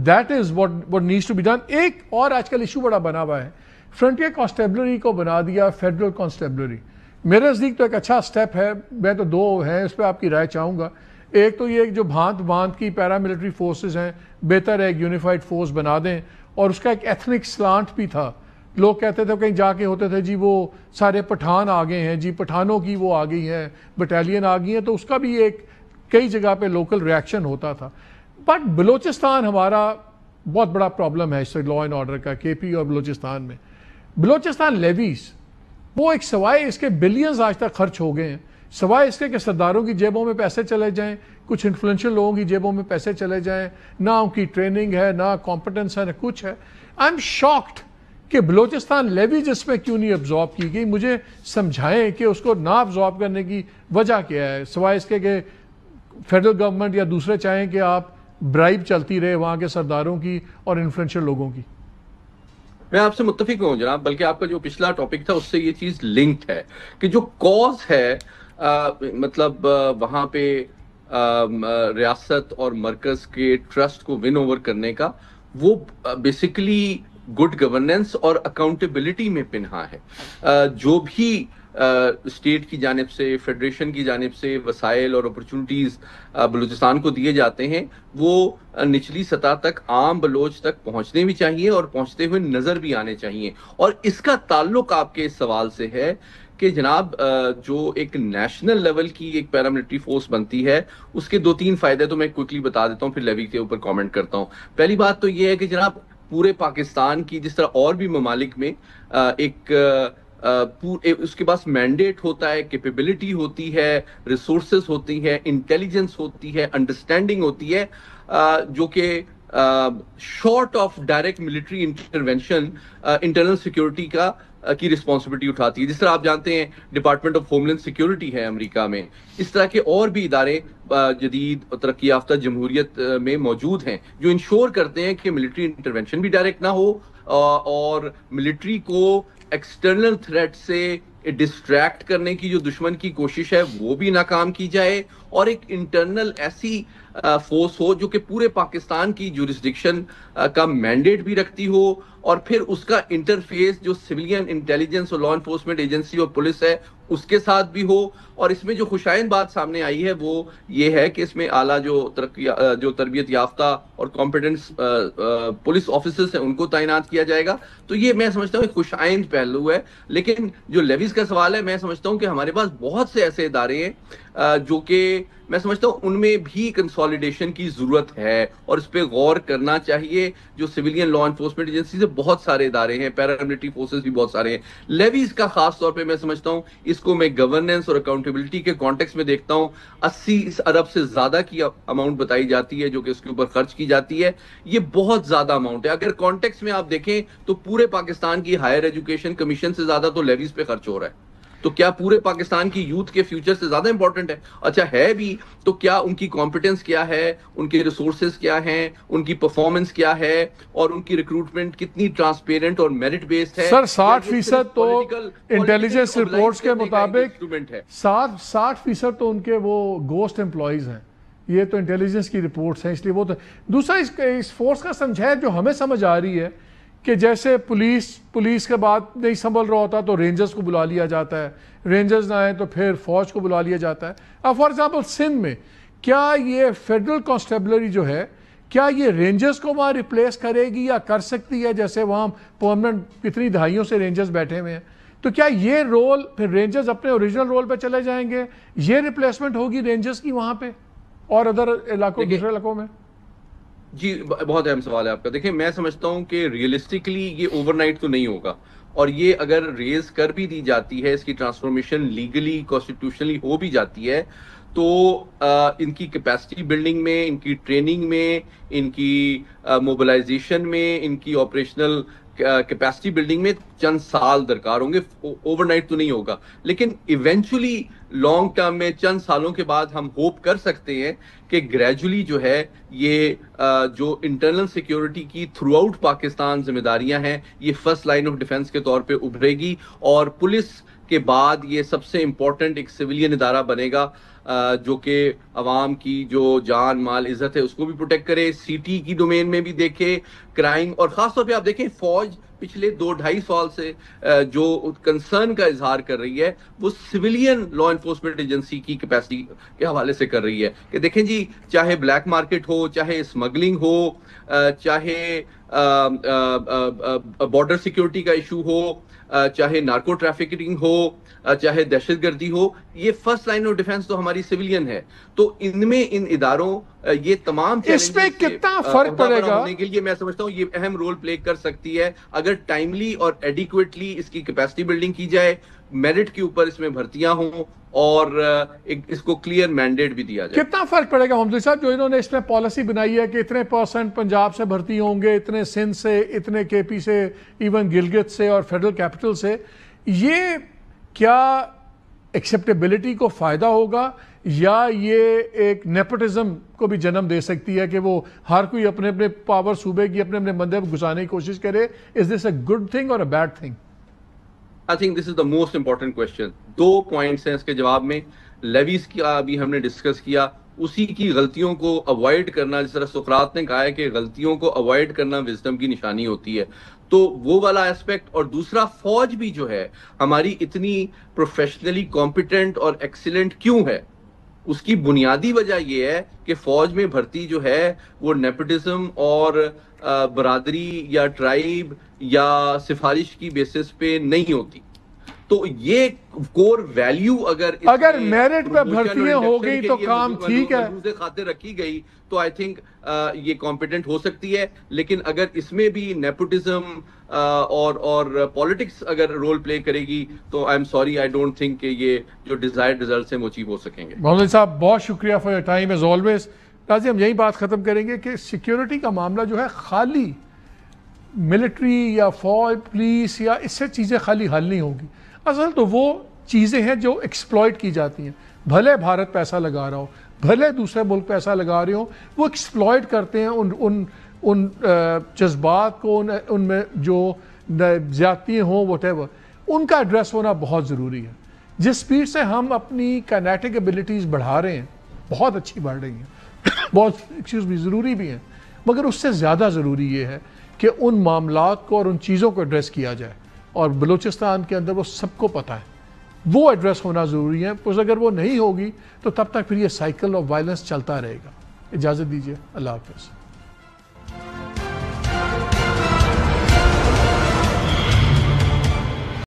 that is what needs to be done. ایک اور آج کل ایشو بڑا بنا ہوا ہے، فرنٹیئر کانسٹیبلری کو بنا دیا فیڈرل کانسٹیبلری۔ میرے نزدیک تو ایک اچھا سٹیپ ہے، میں تو 2 ہیں اس پہ آپ کی رائے چاہوں گا۔ ایک تو یہ جو بھانت کی پیراملٹری فورسز ہیں، بہتر ہے ایک یونیفائڈ فورس بنا دیں، اور اس کا ایک ایتھنک سلانٹ بھی تھا۔ لوگ کہتے تھے کہیں جا کے ہوتے تھے جی وہ سارے پٹھان آ گئے ہیں، جی پٹھانوں کی وہ آ گئی ہیں، بٹالین آ گئی ہیں، تو اس کا بھی ایک کئی جگہ پہ لوکل ریاکشن ہوتا تھا۔ بٹ بلوچستان ہمارا بہت بڑا پرابلم ہے اس لا اینڈ آرڈر کا، کے پی اور بلوچستان میں۔ بلوچستان لیویز وہ ایک سوائے اس کے بلینز آج تک خرچ ہو گئے ہیں، سوائے اس کے کہ سرداروں کی جیبوں میں پیسے چلے جائیں، کچھ انفلوئنشل لوگوں کی جیبوں میں پیسے چلے جائیں، نہ ان کی ٹریننگ ہے، نہ کمپٹنس ہے، نہ کچھ ہے۔ آئی ایم شاکڈ کہ بلوچستان لیوی جس میں کیوں نہیں ابزارب کی گئی۔ مجھے سمجھائیں کہ اس کو نہ ابزارب کرنے کی وجہ کیا ہے، سوائے اس کے کہ فیڈرل گورنمنٹ یا دوسرے چاہیں کہ آپ برائب چلتی رہے وہاں کے سرداروں کی اور انفلوئنشل لوگوں کی۔ میں آپ سے متفق ہوں جناب، بلکہ آپ کا جو پچھلا ٹاپک تھا اس سے یہ چیز لنکڈ ہے کہ جو کاز ہے مطلب وہاں پہ ریاست اور مرکز کے ٹرسٹ کو ون اوور کرنے کا، وہ بیسیکلی گڈ گورننس اور اکاؤنٹیبلٹی میں پنہا ہے۔ جو بھی اسٹیٹ کی جانب سے، فیڈریشن کی جانب سے وسائل اور اپرچونٹیز بلوچستان کو دیے جاتے ہیں وہ نچلی سطح تک، عام بلوچ تک پہنچنے بھی چاہیے اور پہنچتے ہوئے نظر بھی آنے چاہیے۔ اور اس کا تعلق آپ کے اس سوال سے ہے کہ جناب جو ایک نیشنل لیول کی ایک پیراملٹری فورس بنتی ہے اس کے 2-3 فائدے تو میں کوئکلی بتا دیتا ہوں، پھر لیوی کے اوپر کامنٹ کرتا ہوں. پہلی بات تو یہ ہے کہ جناب پورے پاکستان کی جس طرح اور بھی ممالک میں ایک اس کے پاس مینڈیٹ ہوتا ہے، کیپیبلٹی ہوتی ہے، ریسورسز ہوتی ہے، انٹیلیجنس ہوتی ہے، انڈرسٹینڈنگ ہوتی ہے، جو کہ sort of direct military intervention internal security کی رسپانسبلٹی اٹھاتی ہے. جس طرح آپ جانتے ہیں department of homeland security ہے امریکہ میں، اس طرح کے اور بھی ادارے جدید ترقی یافتہ جمہوریت میں موجود ہیں جو انشور کرتے ہیں کہ ملٹری انٹرونشن بھی ڈائریکٹ نہ ہو اور ملٹری کو ایکسٹرنل تھریٹ سے ڈسٹریکٹ کرنے کی جو دشمن کی کوشش ہے وہ بھی ناکام کی جائے، اور ایک انٹرنل ایسی فورس ہو جو کہ پورے پاکستان کی جورسڈکشن کا مینڈیٹ بھی رکھتی ہو، اور پھر اس کا انٹرفیس جو سویلین انٹیلیجنس اور لا انفورسمنٹ ایجنسی اور پولیس ہے اس کے ساتھ بھی ہو. اور اس میں جو خوشائند بات سامنے آئی ہے وہ یہ ہے کہ اس میں اعلیٰ جو تربیت یافتہ اور کمپیٹنس پولیس آفیسرز ہیں ان کو تعینات کیا جائے گا. تو یہ میں سمجھتا ہوں ایک خوشائند پہلو ہے. لیکن جو لیویز کا سوال ہے، میں سمجھتا ہوں کہ ہمارے پاس بہت سے ایسے ادارے ہیں جو کہ میں سمجھتا ہوں ان میں بھی کنسالیڈیشن کی ضرورت ہے اور اس پہ غور کرنا چاہیے. جو سویلین لا انفورسمنٹ ایجنسی سے بہت سارے ادارے ہیں، پیراملٹری فورسز بھی بہت سارے ہیں. لیویز کا خاص طور پہ میں سمجھتا ہوں اس کو میں گورننس اور اکاؤنٹیبلٹی کے کانٹیکس میں دیکھتا ہوں. 80 ارب سے زیادہ کی اماؤنٹ بتائی جاتی ہے جو کہ اس کے اوپر خرچ کی جاتی ہے. یہ بہت زیادہ اماؤنٹ ہے. اگر کانٹیکس میں آپ دیکھیں تو پورے پاکستان کی ہائر ایجوکیشن کمیشن سے زیادہ تو لیویز پہ خرچ ہو رہا ہے. تو کیا پورے پاکستان کی یوتھ کے فیوچر سے زیادہ امپورٹنٹ ہے؟ اچھا ہے بھی، تو کیا ان کی کمپیٹنس کیا ہے، ان کے ریسورسز کیا ہیں، ان کی پرفارمنس کیا ہے، اور ان کی ریکروٹمنٹ کتنی ٹرانسپیرنٹ اور میرٹ بیسڈ ہے؟ سر 60% تو انٹیلیجنس رپورٹس کے مطابق 60% تو ان کے وہ گوسٹ امپلائیز ہیں. یہ تو انٹیلیجنس کی رپورٹس ہیں، اس لیے وہ تو دوسرا اس فورس کا سمجھائے جو ہمیں سمجھ آ رہی ہے کہ جیسے پولیس کے بعد نہیں سنبھل رہا ہوتا تو رینجرز کو بلا لیا جاتا ہے، رینجرز نہ آئیں تو پھر فوج کو بلا لیا جاتا ہے. اب فار ایگزامپل سندھ میں کیا یہ فیڈرل کانسٹیبلری جو ہے کیا یہ رینجرز کو وہاں ریپلیس کرے گی یا کر سکتی ہے؟ جیسے وہاں پرماننٹ کتنی دہائیوں سے رینجرز بیٹھے ہوئے ہیں، تو کیا یہ رول پھر رینجرز اپنے اوریجنل رول پہ چلے جائیں گے؟ یہ ریپلیسمنٹ ہوگی رینجرز کی وہاں پہ اور ادر علاقوں دوسرے علاقوں میں؟ جی بہت اہم سوال ہے آپ کا. دیکھیں میں سمجھتا ہوں کہ ریئلسٹکلی یہ اوور نائٹ تو نہیں ہوگا، اور یہ اگر ریز کر بھی دی جاتی ہے، اس کی ٹرانسفارمیشن لیگلی کانسٹیٹیوشنلی ہو بھی جاتی ہے، تو ان کی کیپیسٹی بلڈنگ میں، ان کی ٹریننگ میں، ان کی موبلائزیشن میں، ان کی آپریشنل کیپیسٹی بلڈنگ میں چند سال درکار ہوں گے. اوور نائٹ تو نہیں ہوگا، لیکن ایونچولی لانگ ٹرم میں چند سالوں کے بعد ہم ہوپ کر سکتے ہیں کہ گریجولی جو ہے یہ جو انٹرنل سیکیورٹی کی تھرو آؤٹ پاکستان ذمہ داریاں ہیں یہ فرسٹ لائن آف ڈیفنس کے طور پہ ابھرے گی، اور پولیس کے بعد یہ سب سے امپورٹنٹ ایک سویلین ادارہ بنے گا جو کہ عوام کی جو جان مال عزت ہے اس کو بھی پروٹیکٹ کرے. سی ٹی کی ڈومین میں بھی دیکھے کرائم، اور خاص طور پہ آپ دیکھیں فوج پچھلے 2-2.5 سال سے جو کنسرن کا اظہار کر رہی ہے وہ سویلین لا انفورسمنٹ ایجنسی کی کیپیسٹی کے حوالے سے کر رہی ہے کہ دیکھیں جی چاہے بلیک مارکیٹ ہو، چاہے اسمگلنگ ہو، چاہے بارڈر سیکیورٹی کا ایشو ہو، چاہے نارکو ٹریفکنگ ہو، چاہے دہشت گردی ہو، یہ فرسٹ لائن آف ڈیفنس تو ہماری سویلین ہے. تو ان میں ان اداروں یہ تمام اس پہ کتنا فرق پڑے گا ہونے کے لیے میں سمجھتا ہوں یہ اہم رول پلے کر سکتی ہے اگر ٹائملی اور ایڈیکویٹلی اس کی کیپیسٹی بلڈنگ کی جائے، میرٹ کے اوپر اس میں بھرتیاں ہوں، اور اس کو کلیئر مینڈیٹ بھی دیا جائے. کتنا فرق پڑے گا محمد صاحب جو انہوں نے اس میں پالیسی بنائی ہے کہ اتنے % پنجاب سے بھرتی ہوں گے، اتنے سندھ سے، اتنے کے پی سے، ایون گلگت سے اور فیڈرل کیپٹل سے، یہ کیا ایکسیپٹیبلٹی کو فائدہ ہوگا یا یہ ایک نیپوٹزم کو بھی جنم دے سکتی ہے کہ وہ ہر کوئی اپنے اپنے پاور صوبے کی اپنے اپنے بندے کو گھسانے کی کوشش کرے؟ از دس اے گڈ تھنگ اور a bad thing? I think this is the most important question. 2 points ہیں اس کے جواب میں. لیویز کا بھی ہم نے ڈسکس کیا، اسی کی غلطیوں کو اوائڈ کرنا، جس طرح سقراط نے کہا ہے کہ غلطیوں کو اوائڈ کرنا وزڈم کی نشانی ہوتی ہے، تو وہ والا ایسپیکٹ. اور دوسرا فوج بھی جو ہے ہماری اتنی پروفیشنلی کمپیٹنٹ اور ایکسیلنٹ کیوں ہے؟ اس کی بنیادی وجہ یہ ہے کہ فوج میں بھرتی جو ہے وہ نیپوٹزم اور برادری یا ٹرائب یا سفارش کی بیسس پہ نہیں ہوتی. تو یہ کور ویلیو اگر میرٹ پہ بھرتیاں ہو گئی تو کام ٹھیک ہے، خاطر رکھی گئی تو آئی تھنک یہ کمپیٹنٹ ہو سکتی ہے. لیکن اگر اس میں بھی نیپوٹزم اور پالیٹکس اگر رول پلے کرے گی تو I am sorry, I don't think کہ یہ جو ڈیزائرڈ ریزلٹس ہیں وہ اچیو ہو سکیں گے. محمد صاحب بہت شکریہ for your time as always. قاضی ہم یہی بات ختم کریں گے کہ سیکیورٹی کا معاملہ جو ہے خالی ملٹری یا فوج پولیس یا اس سے چیزیں خالی حل نہیں ہوں گی. اصل تو وہ چیزیں ہیں جو ایکسپلائٹ کی جاتی ہیں. بھلے بھارت پیسہ لگا رہا ہو، بھلے دوسرے ملک پیسہ لگا رہے ہوں، وہ ایکسپلائٹ کرتے ہیں ان جذبات کو، ان میں جو زیادتی ہوں وٹ ایور، ان کا ایڈریس ہونا بہت ضروری ہے. جس سپیڈ سے ہم اپنی کائنیٹک ایبلٹیز بڑھا رہے ہیں، بہت اچھی بڑھ رہی ہیں، بہت ایکسکیوز بھی ضروری بھی ہیں، مگر اس سے زیادہ ضروری یہ ہے کہ ان معاملات کو اور ان چیزوں کو ایڈریس کیا جائے. اور بلوچستان کے اندر وہ سب کو پتہ ہے، وہ ایڈریس ہونا ضروری ہے. بس اگر وہ نہیں ہوگی تو تب تک پھر یہ سائیکل آف وائلنس چلتا رہے گا. اجازت دیجیے، اللہ حافظ.